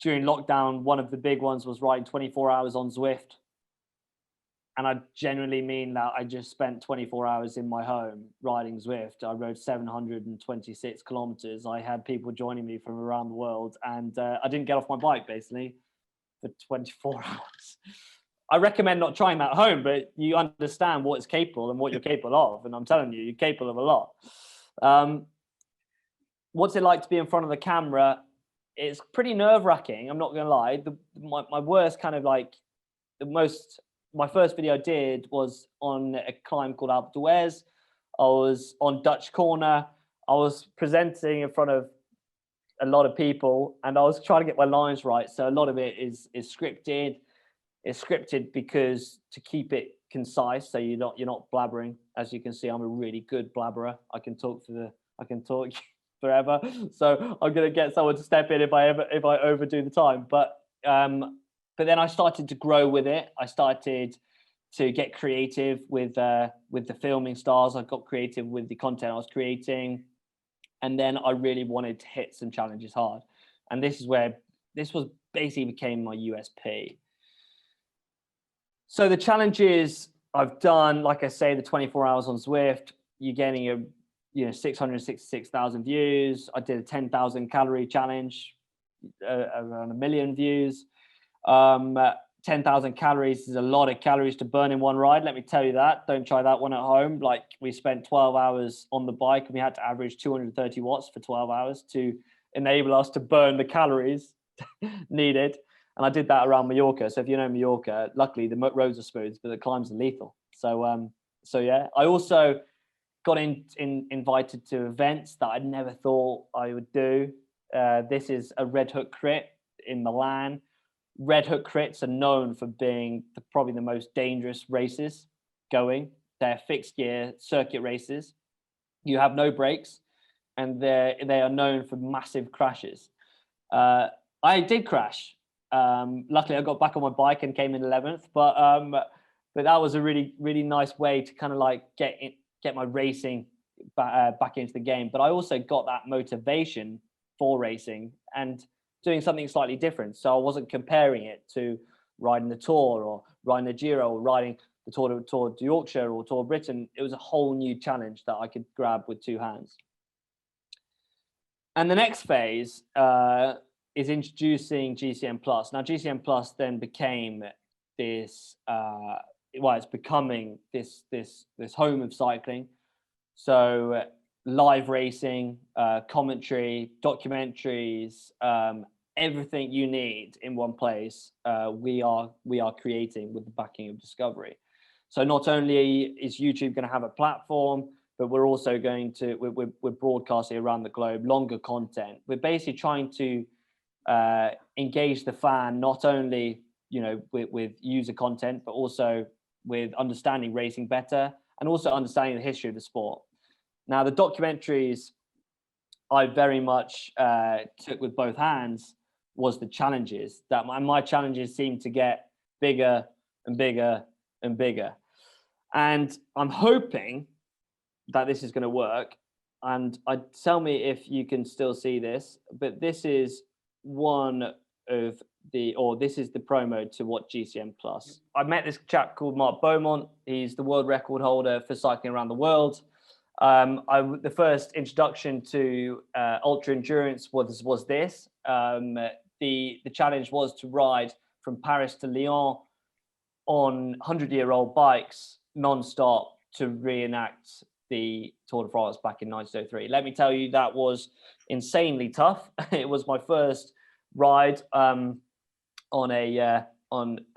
D: during lockdown. One of the big ones was riding 24 hours on Zwift. And I genuinely mean that I just spent 24 hours in my home riding Zwift. I rode 726 kilometers. I had people joining me from around the world, and I didn't get off my bike basically for 24 hours. I recommend not trying that at home, but you understand what it's capable and what you're capable of. And I'm telling you, you're capable of a lot. What's it like to be in front of the camera? it's pretty nerve-wracking. I'm not gonna lie. My worst kind of like my first video I did was on a climb called Alpe d'Huez. I was on Dutch Corner. I was presenting in front of a lot of people, and I was trying to get my lines right. So a lot of it is scripted. It's scripted because to keep it concise, so you're not blabbering. As you can see, I'm a really good blabberer. I can talk forever. So I'm gonna get someone to step in if I overdo the time. But then I started to grow with it. I started to get creative with the filming styles. I got creative with the content I was creating, and then I really wanted to hit some challenges hard. And this was basically became my USP. So the challenges I've done, like I say, the 24 hours on Zwift, you're getting 666,000 views. I did a 10,000 calorie challenge, around 1 million views. 10,000 calories is a lot of calories to burn in one ride. Let me tell you that. Don't try that one at home. Like, we spent 12 hours on the bike and we had to average 230 watts for 12 hours to enable us to burn the calories needed. And I did that around Mallorca. So if you know Mallorca, luckily the roads are smooth, but the climbs are lethal. So yeah, I also got invited to events that I'd never thought I would do. This is a Red Hook crit in Milan. Red Hook crits are known for being probably the most dangerous races going. They're fixed gear circuit races. You have no brakes, and they are known for massive crashes. I did crash. Luckily, I got back on my bike and came in 11th. But that was a really, really nice way to kind of like get my racing back into the game. But I also got that motivation for racing and doing something slightly different. So I wasn't comparing it to riding the Tour or riding the Giro or riding the Tour de Yorkshire or Tour of Britain. It was a whole new challenge that I could grab with two hands. And the next phase is introducing GCN Plus. Now, GCN Plus then became this, it's becoming this home of cycling. So live racing, commentary, documentaries, everything you need in one place, we are creating with the backing of Discovery. So not only is YouTube going to have a platform, but we're also going to we're broadcasting around the globe, longer content. We're basically trying to engage the fan, not only with user content, but also with understanding racing better and also understanding the history of the sport. Now, the documentaries I very much took with both hands was the challenges. That my challenges seemed to get bigger and bigger and bigger. And I'm hoping that this is going to work. And tell me if you can still see this, but this is this is the promo to what GCN Plus. I met this chap called Mark Beaumont. He's the world record holder for cycling around the world. The first introduction to ultra endurance was this. The challenge was to ride from Paris to Lyon on 100-year-old bikes non-stop to reenact the Tour de France back in 1903. Let me tell you, that was insanely tough. It was my first ride on a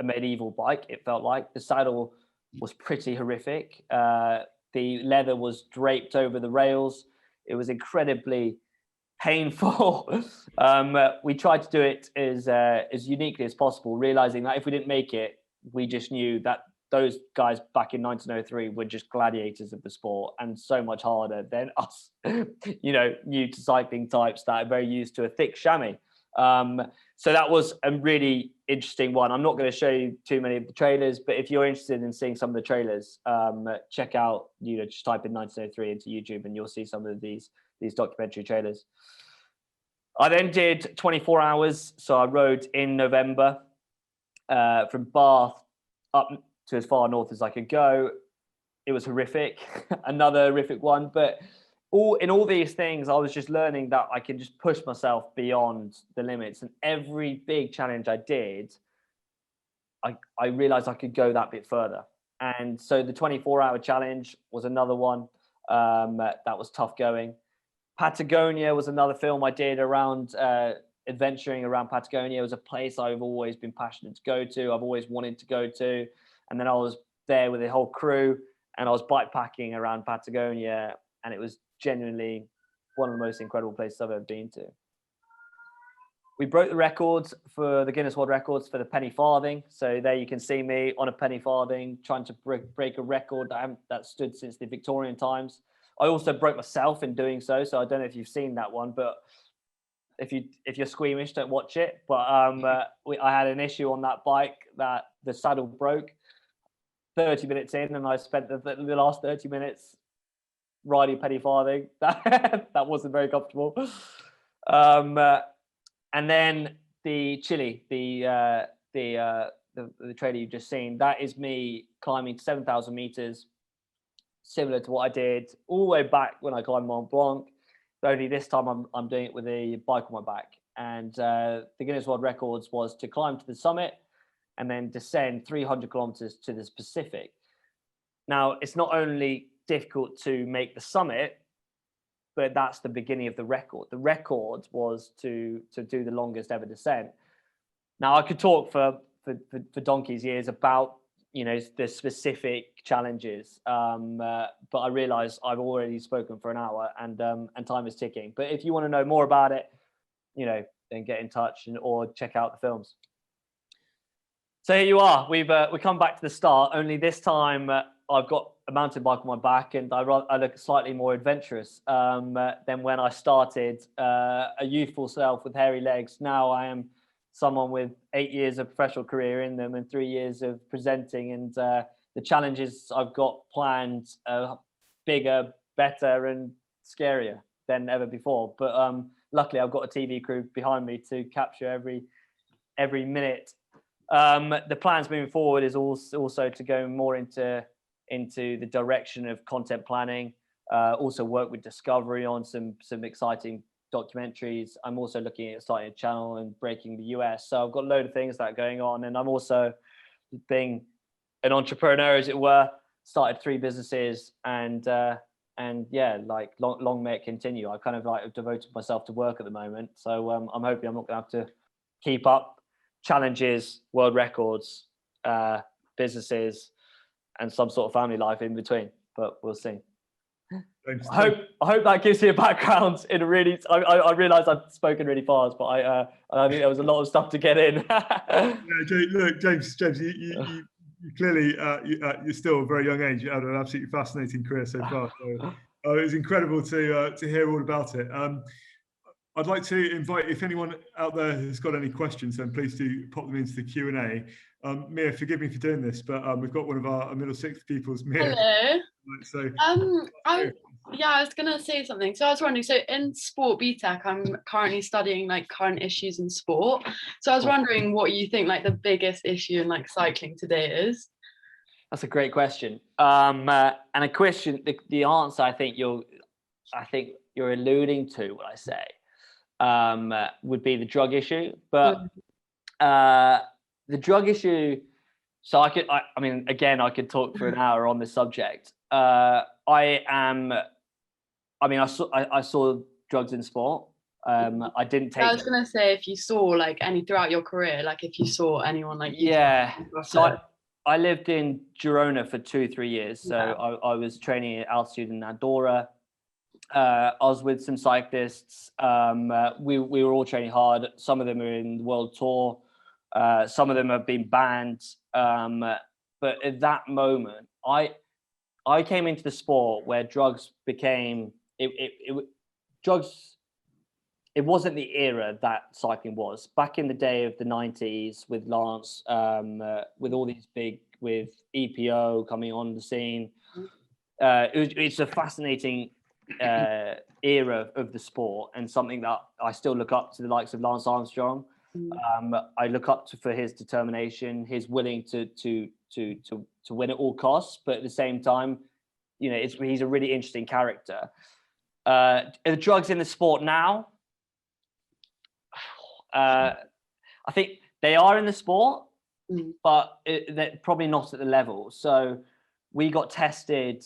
D: medieval bike. It felt like the saddle was pretty horrific. The leather was draped over the rails. It was incredibly painful. We tried to do it as uniquely as possible, realizing that if we didn't make it, we just knew that those guys back in 1903 were just gladiators of the sport and so much harder than us, new to cycling types that are very used to a thick chamois. So that was a really interesting one. I'm not going to show you too many of the trailers, but if you're interested in seeing some of the trailers, check out, just type in 1903 into YouTube and you'll see some of these documentary trailers. I then did 24 hours. So I rode in November from Bath up to as far north as I could go. It was horrific, another horrific one, but in all these things, I was just learning that I can just push myself beyond the limits. And every big challenge I did, I realized I could go that bit further. And so the 24-hour challenge was another one that was tough going. Patagonia was another film I did around adventuring around Patagonia. It was a place I've always been passionate to go to. I've always wanted to go to. And then I was there with the whole crew, and I was bikepacking around Patagonia, and it was genuinely one of the most incredible places I've ever been to. We broke the records for the Guinness World Records for the penny farthing. So there you can see me on a penny farthing trying to break a record that stood since the Victorian times. I also broke myself in doing so. So I don't know if you've seen that one, but if you're squeamish, don't watch it. But I had an issue on that bike that the saddle broke 30 minutes in, and I spent the last 30 minutes riding penny farthing. That wasn't very comfortable. And then the Chile, the trailer you've just seen, that is me climbing 7,000 meters, similar to what I did all the way back when I climbed Mont Blanc. But only this time I'm doing it with a bike on my back. And the Guinness World Records was to climb to the summit and then descend 300 kilometers to the Pacific. Now, it's not only difficult to make the summit, but that's the beginning of the record. The record was to do the longest ever descent. Now, I could talk for donkey's years about, you know, the specific challenges, but I realize I've already spoken for an hour, and time is ticking. But if you want to know more about it, you know, then get in touch or check out the films. So here you are. We come back to the start. Only this time I've got a mountain bike on my back, and I look slightly more adventurous than when I started, a youthful self with hairy legs. Now I am someone with 8 years of professional career in them and 3 years of presenting, and the challenges I've got planned are bigger, better, and scarier than ever before. But luckily, I've got a TV crew behind me to capture every minute. The plans moving forward is also to go more into the direction of content planning, also work with Discovery on some exciting documentaries. I'm also looking at starting a channel and breaking the US. So I've got a load of things that are going on, and I'm also being an entrepreneur, as it were. Started 3 businesses, and yeah, like long may it continue. I kind of like have devoted myself to work at the moment. So I'm hoping I'm not going to have to keep up challenges, world records, businesses, and some sort of family life in between, but we'll see. I hope that gives you a background in a really. I realise I've spoken really fast, but I think there was a lot of stuff to get in.
A: Yeah, look, James, you clearly you're still a very young age. You had an absolutely fascinating career so far. So it was incredible to hear all about it. I'd like to invite, if anyone out there has got any questions, then please do pop them into the Q&A. Mia, forgive me for doing this, but we've got one of our Middlesex people's, Mia.
E: Hello.
A: So,
E: I was gonna say something. So I was wondering, so in sport BTEC, I'm currently studying like current issues in sport. So I was wondering what you think like the biggest issue in like cycling today is.
D: That's a great question. And a question, the answer I think you're alluding to what I say. Would be the drug issue, but the drug issue. So I could talk for an hour on this subject. I saw drugs in sport. I didn't take.
E: I was gonna say if you saw like any throughout your career, like if you saw anyone like you.
D: Yeah. So I lived in Girona for 2-3 years. So I was training at altitude in Andorra. I was with some cyclists. We were all training hard. Some of them are in the world tour. Some of them have been banned. But at that moment, I came into the sport where drugs became drugs. It wasn't the era that cycling was back in the day of the 90s with Lance, with all these with EPO coming on the scene. It's a fascinating era of the sport, and something that I still look up to the likes of Lance Armstrong. I look up for his determination, his willing to win at all costs, but at the same time, you know, he's a really interesting character. The drugs in the sport now, I think they are in the sport, but they're probably not at the level. So I got tested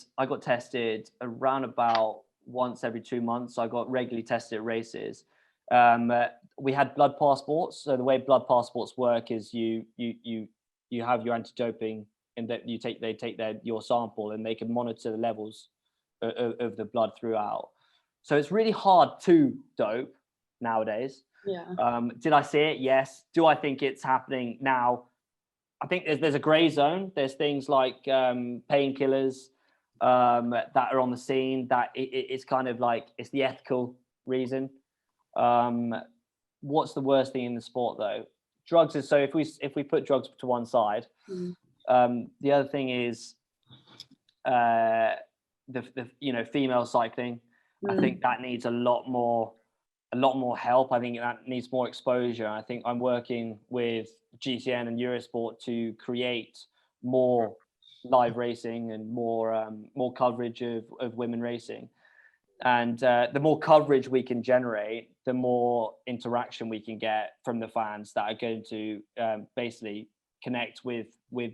D: around about once every 2 months. I got regularly tested at races. we had blood passports. So the way blood passports work is you have your anti-doping, and that they take your sample, and they can monitor the levels of the blood throughout. So it's really hard to dope nowadays.
E: Yeah.
D: Did I see it? Yes. Do I think it's happening now? I think there's a gray zone. There's things like painkillers that are on the scene that it's kind of like, it's the ethical reason. What's the worst thing in the sport though? Drugs is, so if we put drugs to one side, the other thing is the female cycling. I think that needs a lot more help. I think that needs more exposure. I think I'm working with GCN and Eurosport to create more live racing and more coverage of women racing. And the more coverage we can generate, the more interaction we can get from the fans that are going to basically connect with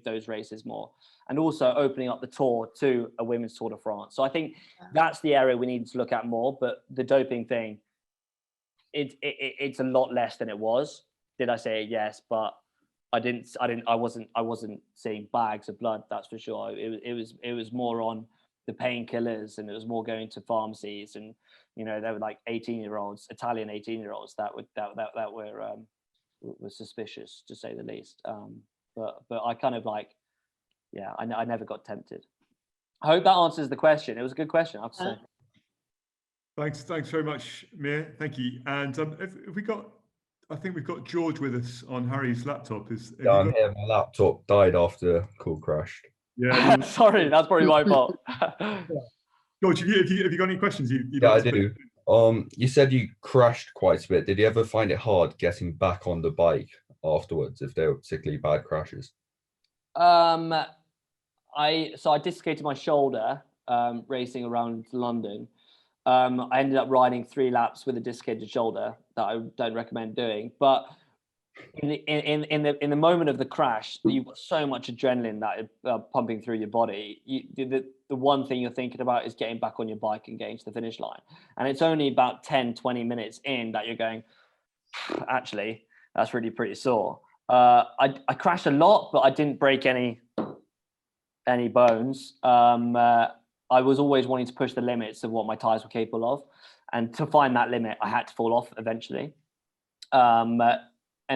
D: those races more, and also opening up the tour to a women's Tour de France. So I think that's the area we need to look at more. But the doping thing, it's a lot less than it was. Did I say it? Yes, but I wasn't seeing bags of blood, that's for sure. It was more on the painkillers, and it was more going to pharmacies, and there were like 18-year-olds, Italian 18-year-olds that were suspicious, to say the least. But I kind of like, I never got tempted. I hope that answers the question. It was a good question, I have to say.
A: Thanks very much, Mir. Thank you. And I think we've got George with us on Harry's laptop.
F: I'm here. My laptop died after the call crashed.
A: Yeah.
D: Sorry, that's probably my fault.
A: George, have you got any questions?
F: I do. You said you crashed quite a bit. Did you ever find it hard getting back on the bike afterwards, if they were particularly bad crashes?
D: I dislocated my shoulder racing around London. I ended up riding 3 laps with a dislocated shoulder that I don't recommend doing. But in the moment of the crash, you've got so much adrenaline that is pumping through your body. The one thing you're thinking about is getting back on your bike and getting to the finish line. And it's only about 10-20 minutes in that you're going, actually, that's really pretty sore. I crashed a lot, but I didn't break any bones. I was always wanting to push the limits of what my tires were capable of, and to find that limit, I had to fall off eventually. And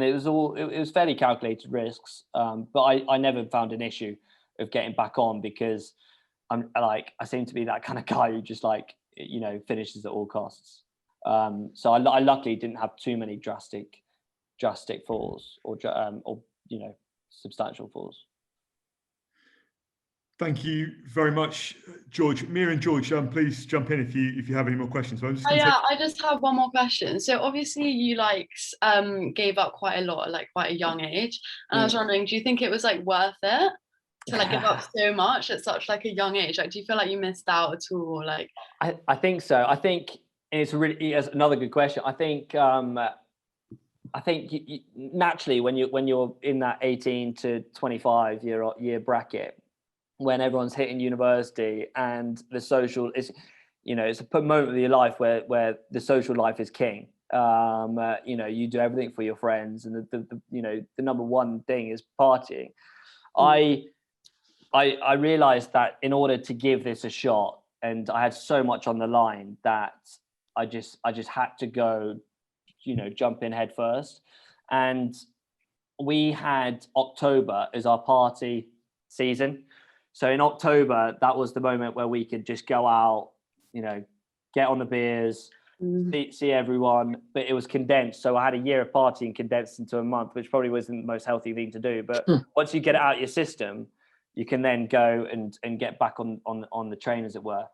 D: it was fairly calculated risks, but I never found an issue of getting back on, because I seem to be that kind of guy who just finishes at all costs. So I luckily didn't have too many drastic falls or substantial falls.
A: Thank you very much, George. Mir and George, please jump in if you have any more questions.
E: I just have one more question. So obviously you gave up quite a lot at quite a young age, and I was wondering, do you think it was worth it to give up so much at such a young age? Do you feel like you missed out at all?
D: I think so. I think it's another good question. I think you, naturally when you're in that 18 to 25 year bracket, when everyone's hitting university and the social is, it's a moment of your life where the social life is king. You do everything for your friends, and the number one thing is partying. I realized that in order to give this a shot, and I had so much on the line, that I just had to go, jump in head first. And we had October as our party season. So in October, that was the moment where we could just go out, get on the beers, see everyone, but it was condensed. So I had a year of partying condensed into a month, which probably wasn't the most healthy thing to do. But once you get it out of your system, you can then go and get back on the train, as it were.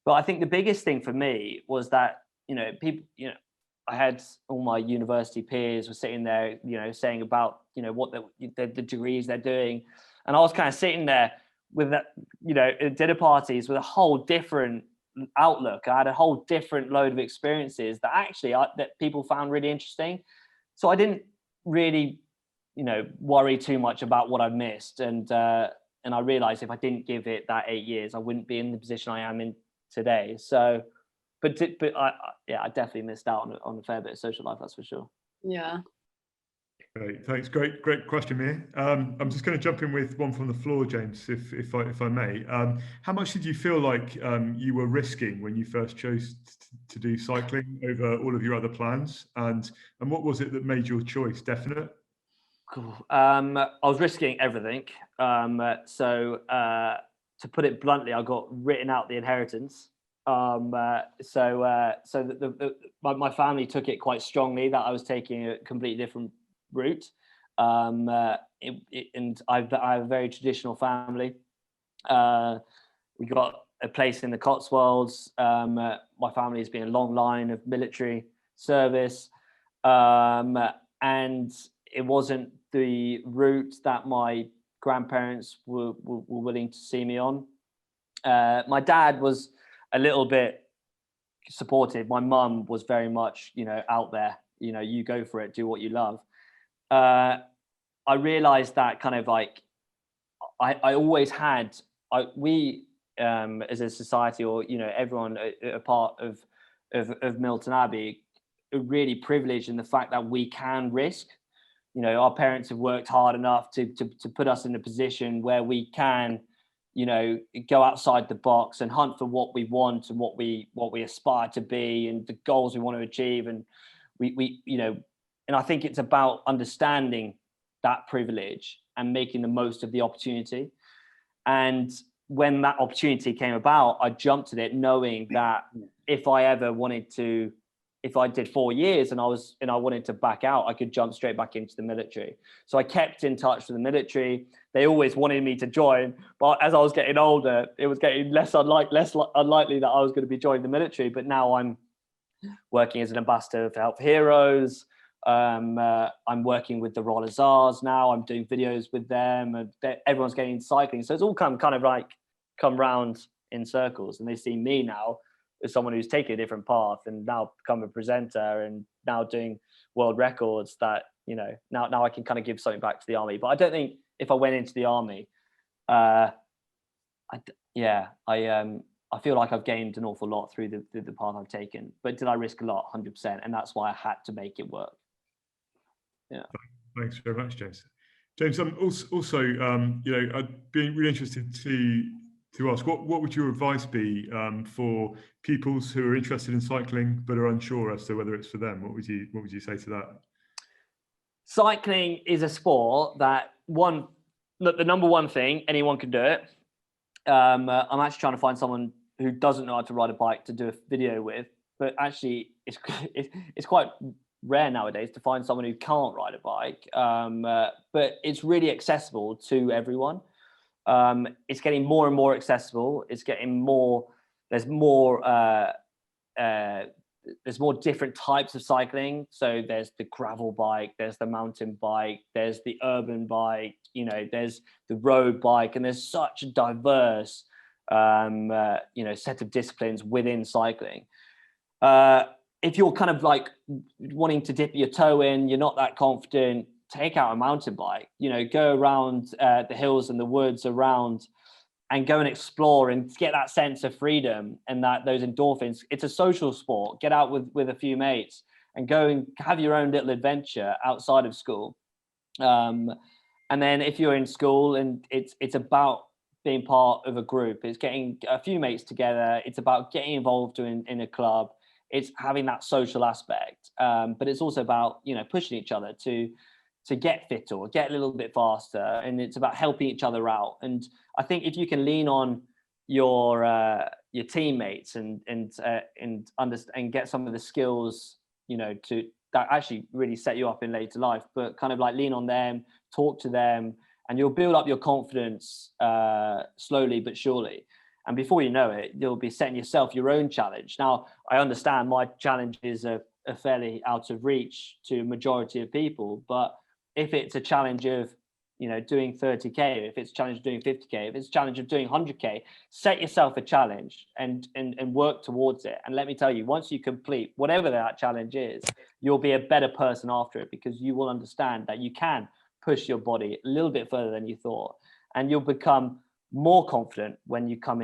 D: But I think the biggest thing for me was that, people, I had all my university peers were sitting there, saying about, what the degrees they're doing. And I was kind of sitting there with that, at dinner parties with a whole different outlook. I had a whole different load of experiences that actually that people found really interesting. So I didn't really, worry too much about what I missed. And I realized if I didn't give it that 8 years, I wouldn't be in the position I am in today. So, but I definitely missed out on a fair bit of social life, that's for sure.
E: Yeah.
A: Great, thanks. Great question, Mia. I'm just going to jump in with one from the floor, James, if I may. How much did you feel like you were risking when you first chose to do cycling over all of your other plans, and what was it that made your choice definite?
D: Cool. I was risking everything. So to put it bluntly, I got written out the inheritance. My family took it quite strongly that I was taking a completely different route. And I have a very traditional family. We got a place in the Cotswolds. My family has been a long line of military service, and it wasn't the route that my grandparents were willing to see me on. My dad was a little bit supportive. My mum was very much, out there, you go for it, do what you love. I realized that kind of like, I always had, we as a society, or, everyone a part of Milton Abbey, are really privileged in the fact that we can risk. Our parents have worked hard enough to put us in a position where we can, go outside the box and hunt for what we want and what we aspire to be and the goals we want to achieve. And and I think it's about understanding that privilege and making the most of the opportunity. And when that opportunity came about, I jumped at it knowing that if I did 4 years and I wanted to back out, I could jump straight back into the military. So I kept in touch with the military. They always wanted me to join, but as I was getting older, it was getting less unlikely that I was going to be joining the military. But now I'm working as an ambassador for Help for Heroes. I'm working with the Roller Czars now. I'm doing videos with them, and everyone's getting into cycling. So it's all come round in circles, and they see me now as someone who's taken a different path and now become a presenter and now doing world records that, now I can kind of give something back to the army. But I don't think if I went into the army, I feel like I've gained an awful lot through the path I've taken. But did I risk a lot? 100%. And that's why I had to make it work. Yeah.
A: Thanks very much, James. James, also, I'd be really interested to ask, what would your advice be for pupils who are interested in cycling but are unsure as to whether it's for them? What would you say to that?
D: Cycling is a sport that the number one thing, anyone can do it. I'm actually trying to find someone who doesn't know how to ride a bike to do a video with, but actually it's quite rare nowadays to find someone who can't ride a bike. But it's really accessible to everyone. It's getting more and more accessible. It's getting more. There's more different types of cycling. So there's the gravel bike, there's the mountain bike, there's the urban bike. There's the road bike, and there's such a diverse, set of disciplines within cycling. If you're kind of like wanting to dip your toe in, you're not that confident, take out a mountain bike, go around the hills and the woods around and go and explore and get that sense of freedom and those endorphins. It's a social sport. Get out with a few mates and go and have your own little adventure outside of school. And then if you're in school, and it's about being part of a group, it's getting a few mates together. It's about getting involved in a club. It's having that social aspect. But it's also about, pushing each other to get fitter or get a little bit faster, and it's about helping each other out. And I think if you can lean on your teammates and understand and get some of the skills, to that actually really set you up in later life, but kind of like lean on them, talk to them, and you'll build up your confidence slowly but surely. And before you know it, you'll be setting yourself your own challenge. Now, I understand my challenges are fairly out of reach to a majority of people, but if it's a challenge of, doing 30K, if it's a challenge of doing 50K, if it's a challenge of doing 100K, set yourself a challenge and work towards it. And let me tell you, once you complete whatever that challenge is, you'll be a better person after it, because you will understand that you can push your body a little bit further than you thought, and you'll become more confident when you come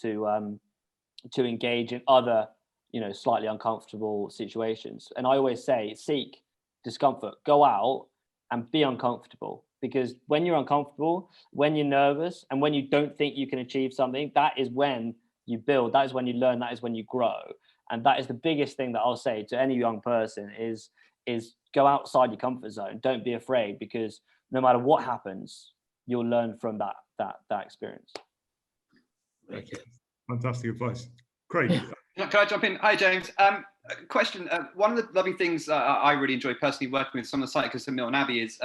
D: to engage in other slightly uncomfortable situations. And I always say, seek discomfort, go out and be uncomfortable, because when you're uncomfortable, when you're nervous, and when you don't think you can achieve something, that is when you build, that is when you learn, that is when you grow. And that is the biggest thing that I'll say to any young person is go outside your comfort zone. Don't be afraid, because no matter what happens, you'll learn from that experience.
A: Fantastic advice. Craig.
G: Can I jump in? Hi, James. Question. One of the lovely things I really enjoy personally working with some of the cyclists at Milton Abbey is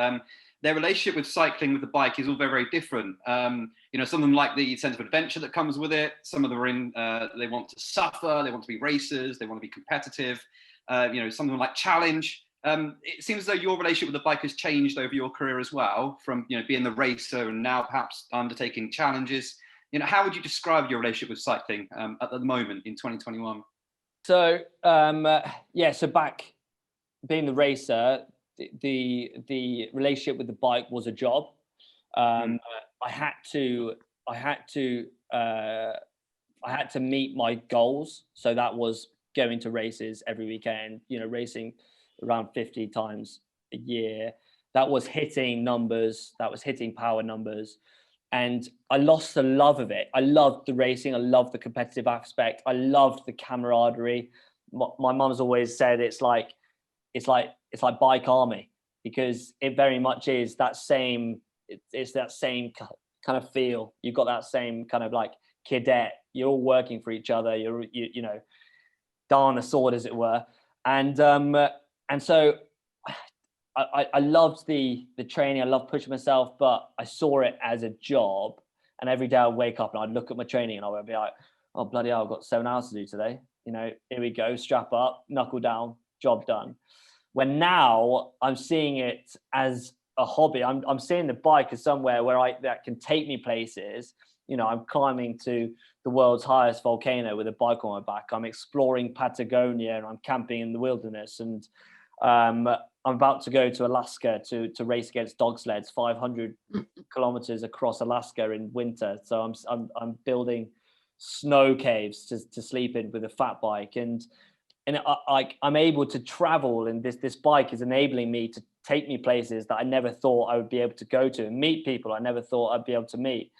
G: their relationship with cycling, with the bike, is all very, very different. Some of them like the sense of adventure that comes with it. Some of them are in, they want to suffer, they want to be racers, they want to be competitive. Some of them like challenge. It seems as though your relationship with the bike has changed over your career as well, from being the racer and now perhaps undertaking challenges. How would you describe your relationship with cycling at the moment in 2021?
D: So so back being the racer, the relationship with the bike was a job. I had to meet my goals. So that was going to races every weekend, racing around 50 times a year. That was hitting numbers, that was hitting power numbers. And I lost the love of it. I loved the racing. I loved the competitive aspect. I loved the camaraderie. My mum's always said it's like bike army, because it very much is that same. It's that same kind of feel. You've got that same kind of like cadet. You're all working for each other. You darn a sword, as it were. And so I loved the training. I loved pushing myself, but I saw it as a job. And every day I'd wake up and I'd look at my training and I would be like, oh, bloody hell, I've got 7 hours to do today. Here we go, strap up, knuckle down, job done. When now I'm seeing it as a hobby. I'm seeing the bike as somewhere where that can take me places. I'm climbing to the world's highest volcano with a bike on my back. I'm exploring Patagonia and I'm camping in the wilderness. And I'm about to go to Alaska to race against dog sleds, 500 kilometers across Alaska in winter. So I'm building snow caves to sleep in with a fat bike, and I'm able to travel, and this bike is enabling me to take me places that I never thought I would be able to go to, and meet people I never thought I'd be able to meet.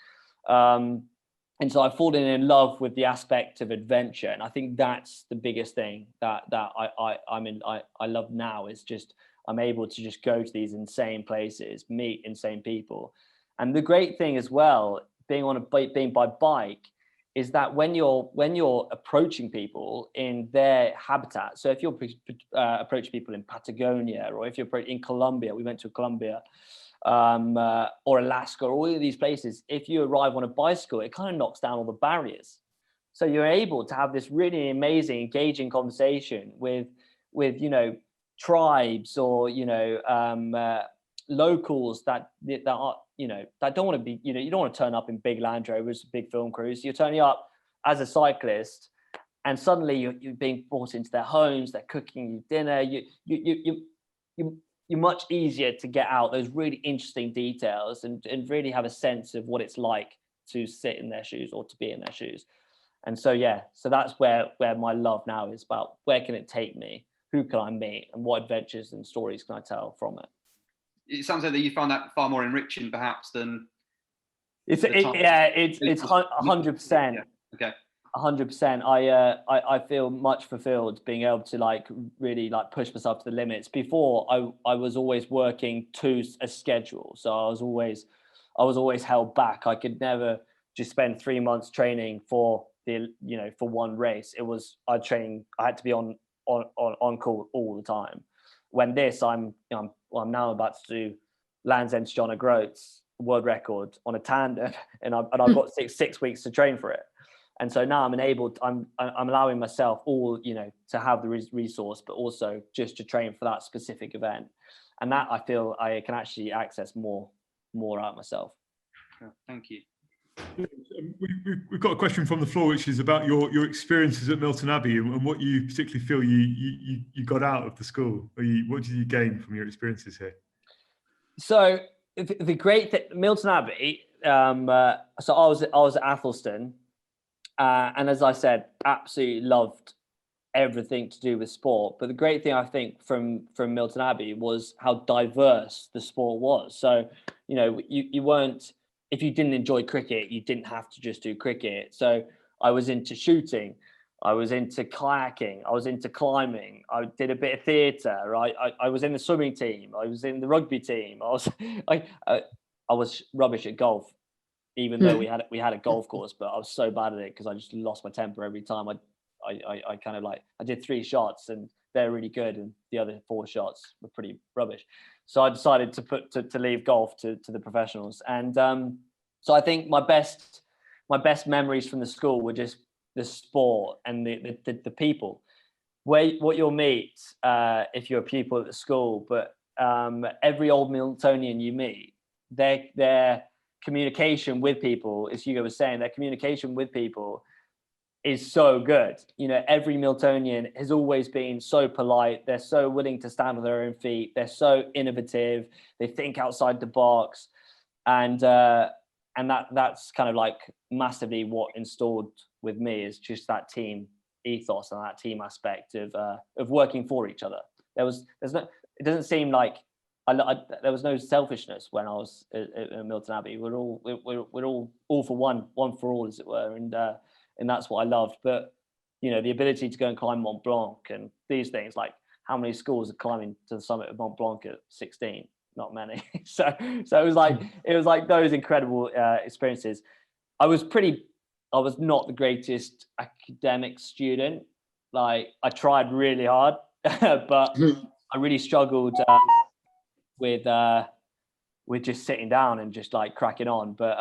D: And so I've fallen in love with the aspect of adventure, and I think that's the biggest thing that I love now, is just I'm able to just go to these insane places, meet insane people. And the great thing as well, being by bike, is that when you're approaching people in their habitat, so if you're approaching people in Patagonia, or if you're in Colombia, we went to Colombia, or Alaska, or all of these places, if you arrive on a bicycle, it kind of knocks down all the barriers. So you're able to have this really amazing, engaging conversation with tribes, or locals that are that don't want to be, you don't want to turn up in big Land Rovers, big film crews. You're turning up as a cyclist, and suddenly you're being brought into their homes. They're cooking you dinner. You're much easier to get out those really interesting details and really have a sense of what it's like to sit in their shoes or to be in their shoes. And so so that's where my love now is about. Where can it take me? Who can I meet? And what adventures and stories can I tell from it? It
G: sounds like that you found that far more enriching, perhaps, than
D: it's 100%.
G: Yeah. Okay.
D: 100%. I feel much fulfilled being able to really push myself to the limits. Before I was always working to a schedule, so I was always held back. I could never just spend 3 months training for for one race. It was I had to be on call all the time. When I'm now about to do Land's End to John O'Groats world record on a tandem, and I've got six weeks to train for it. And so now I'm allowing myself all, to have the resource, but also just to train for that specific event. And that I feel I can actually access more out myself.
G: Thank you.
A: We've got a question from the floor, which is about your experiences at Milton Abbey and what you particularly feel you got out of the school, or what did you gain from your experiences here? So the great thing, Milton Abbey. So I was at Athelstan, and as I said, absolutely loved
D: everything to do with sport. But the great thing I think from Milton Abbey was how diverse the sport was. So, you know, you weren't, if you didn't enjoy cricket, you didn't have to just do cricket. So I was into shooting, I was into kayaking, I was into climbing, I did a bit of theatre, right? I was in the swimming team, I was in the rugby team, I was rubbish at golf, even though we had a golf course, but I was so bad at it because I just lost my temper every time. I kind of like, I did 3 shots and they're really good, and the other 4 shots were pretty rubbish. So I decided to leave golf to the professionals. And so I think my best memories from the school were just the sport and the people. What you'll meet if you're a pupil at the school, but every old Miltonian you meet, their communication with people, as Hugo was saying, their communication with people is so good. You know, every Miltonian has always been so polite. They're so willing to stand on their own feet. They're so innovative. They think outside the box, and that's kind of like massively what installed with me is just that team ethos and that team aspect of working for each other. It doesn't seem like there was no selfishness when I was at Milton Abbey. We're all for one for all, as it were, and that's what I loved. But you know, the ability to go and climb Mont Blanc and these things, like how many schools are climbing to the summit of Mont Blanc at 16? Not many. So it was like those incredible experiences. I was not the greatest academic student. Like I tried really hard, but I really struggled with just sitting down and just like cracking on. But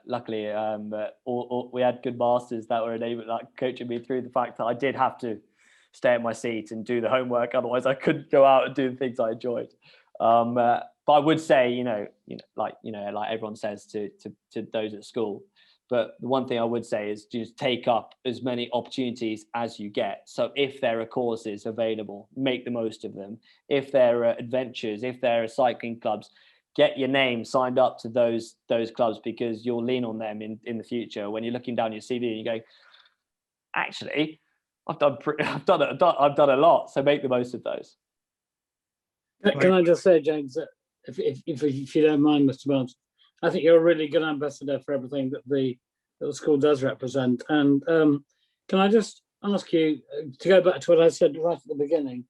D: luckily, we had good masters that were able, like, coaching me through the fact that I did have to stay at my seat and do the homework. Otherwise, I couldn't go out and do the things I enjoyed. But I would say, like everyone says to those at school. But the one thing I would say is just take up as many opportunities as you get. So if there are courses available, make the most of them. If there are adventures, if there are cycling clubs, get your name signed up to those clubs, because you'll lean on them in the future when you're looking down your CV and you go, actually, I've done a lot. So make the most of those.
B: Can I just say, James, that if you don't mind, Mr. Barnes, I think you're a really good ambassador for everything that the school does represent. And can I just ask you to go back to what I said right at the beginning?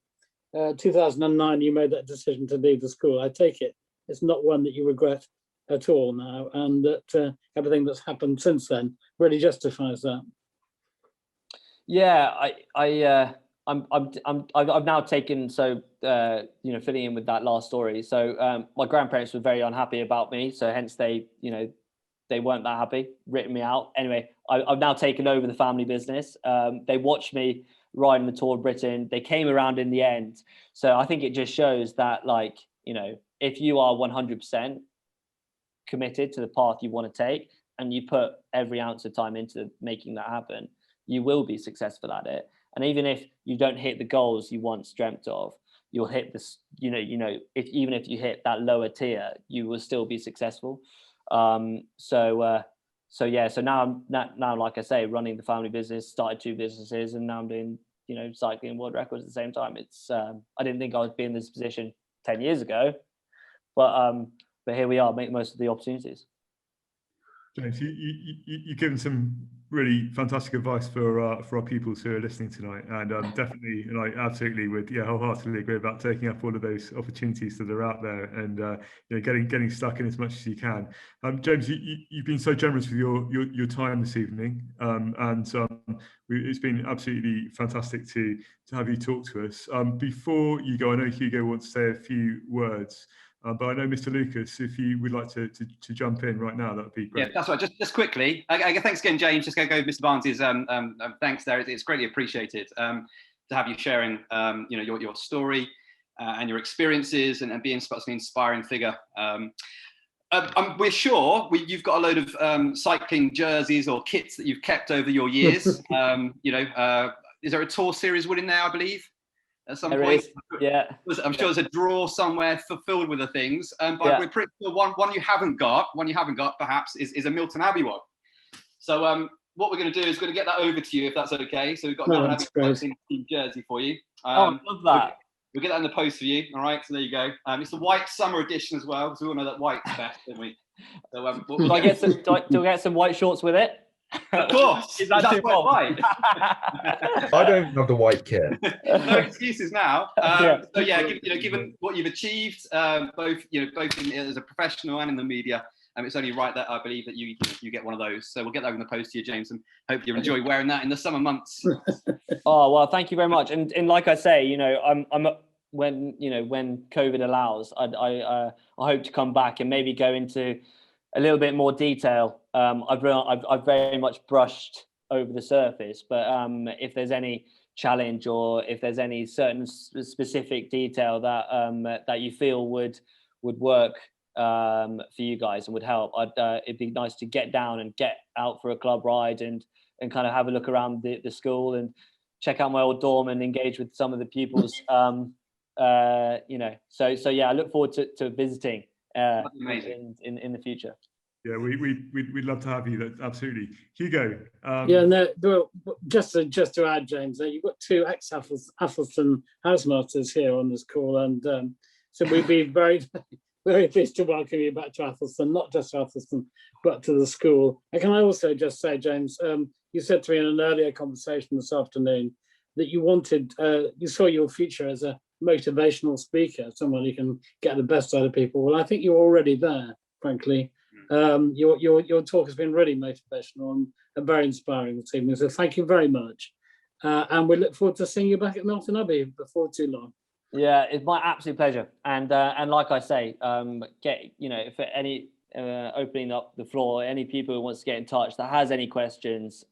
B: 2009, you made that decision to leave the school. I take it it's not one that you regret at all now, and that everything that's happened since then really justifies that.
D: Yeah, I've now taken, so filling in with that last story. So my grandparents were very unhappy about me, so hence they weren't that happy, written me out. Anyway, I've now taken over the family business. They watched me riding the Tour of Britain. They came around in the end. So I think it just shows that, like, if you are 100% committed to the path you want to take, and you put every ounce of time into making that happen, you will be successful at it. And even if you don't hit the goals you once dreamt of, you'll hit this, even if you hit that lower tier, you will still be successful. So now, like I say, running the family business, started 2 businesses, and now I'm doing, cycling world records at the same time. It's, I didn't think I would be in this position 10 years ago, but here we are, make the most of the opportunities.
A: James, you've given some really fantastic advice for our pupils who are listening tonight, and definitely, and I absolutely would, wholeheartedly agree about taking up all of those opportunities that are out there, and getting stuck in as much as you can. James, you've been so generous with your time this evening, and it's been absolutely fantastic to have you talk to us. Before you go, I know Hugo wants to say a few words. But I know, Mr. Lucas, if you would like to jump in right now, that would be great.
G: Yeah, that's right. Just quickly, thanks again, James. Just go Mr. Barnes's thanks there. It's greatly appreciated to have you sharing, your story and your experiences, and being such an inspiring figure. We're sure you've got a load of cycling jerseys or kits that you've kept over your years. Is there a tour series winning now, I believe? At some point,
D: yeah.
G: I'm sure there's a drawer somewhere filled with the things. But we're pretty sure one you haven't got perhaps is a Milton Abbey one. So what we're going to do is going to get that over to you if that's okay. So we've got
B: No,
G: another
B: that's great.
G: team jersey for you.
D: Oh, I love that.
G: We'll get that in the post for you. All right, so there you go. It's the white summer edition as well, because we all know that white's best, don't we? So,
D: Do I get some white shorts with it?
G: Of course.
D: Is that too bold?
G: white?
F: I don't have the white kit.
G: No excuses now.
D: Yeah.
G: So yeah, given what you've achieved, both as a professional and in the media, it's only right that I believe that you get one of those. So we'll get that in the post to you, James, and hope you enjoy wearing that in the summer months.
D: Oh well, thank you very much. And like I say, I'm when COVID allows, I hope to come back and maybe go into a little bit more detail. I've very much brushed over the surface, but if there's any challenge or if there's any certain specific detail that you feel would work for you guys and would help, it'd be nice to get down and get out for a club ride and kind of have a look around the school and check out my old dorm and engage with some of the pupils. So yeah, I look forward to visiting in the future.
A: Yeah, we'd love to have you. That absolutely, Hugo.
B: Yeah, no, well, just to add, James, you've got two ex-Athelstone housemasters here on this call, and so we'd be very, very pleased to welcome you back to Athelstone, not just to Athelstone, but to the school. And can I also just say, James, you said to me in an earlier conversation this afternoon that you saw your future as a motivational speaker, someone who can get the best out of people. Well, I think you're already there, frankly. Your talk has been really motivational and very inspiring this evening. So thank you very much. And we look forward to seeing you back at Milton Abbey before too long.
D: Yeah, it's my absolute pleasure. And like I say, if any opening up the floor, any people who wants to get in touch that has any questions,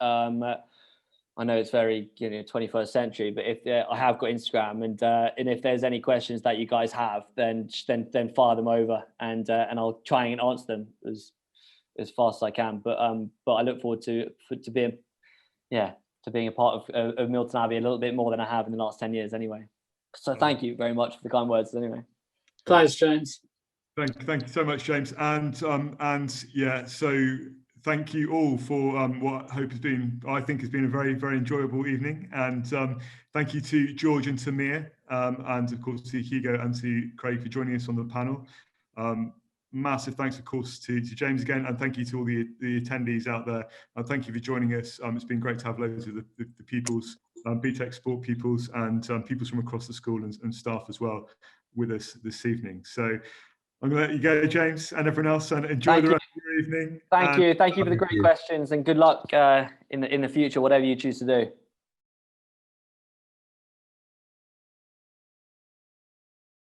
D: I know it's very 21st century, but if I have got Instagram, and if there's any questions that you guys have, then fire them over, and I'll try and answer them as fast as I can. But I look forward to being a part of Milton Abbey a little bit more than I have in the last 10 years anyway. So thank you very much for the kind words anyway.
B: Thanks, James.
A: Thank you so much, James. And yeah, so thank you all for what I think has been a very, very enjoyable evening. And thank you to George and to Mia, and of course to Hugo and to Craig for joining us on the panel. Massive thanks, of course, to James again, and thank you to all the attendees out there. Thank you for joining us. It's been great to have loads of the pupils, BTEC sport pupils, and pupils from across the school and staff as well with us this evening. So I'm going to let you go, James, and everyone else, and enjoy the rest of your evening.
D: Thank you for the great questions, and good luck in the future, whatever you choose to do.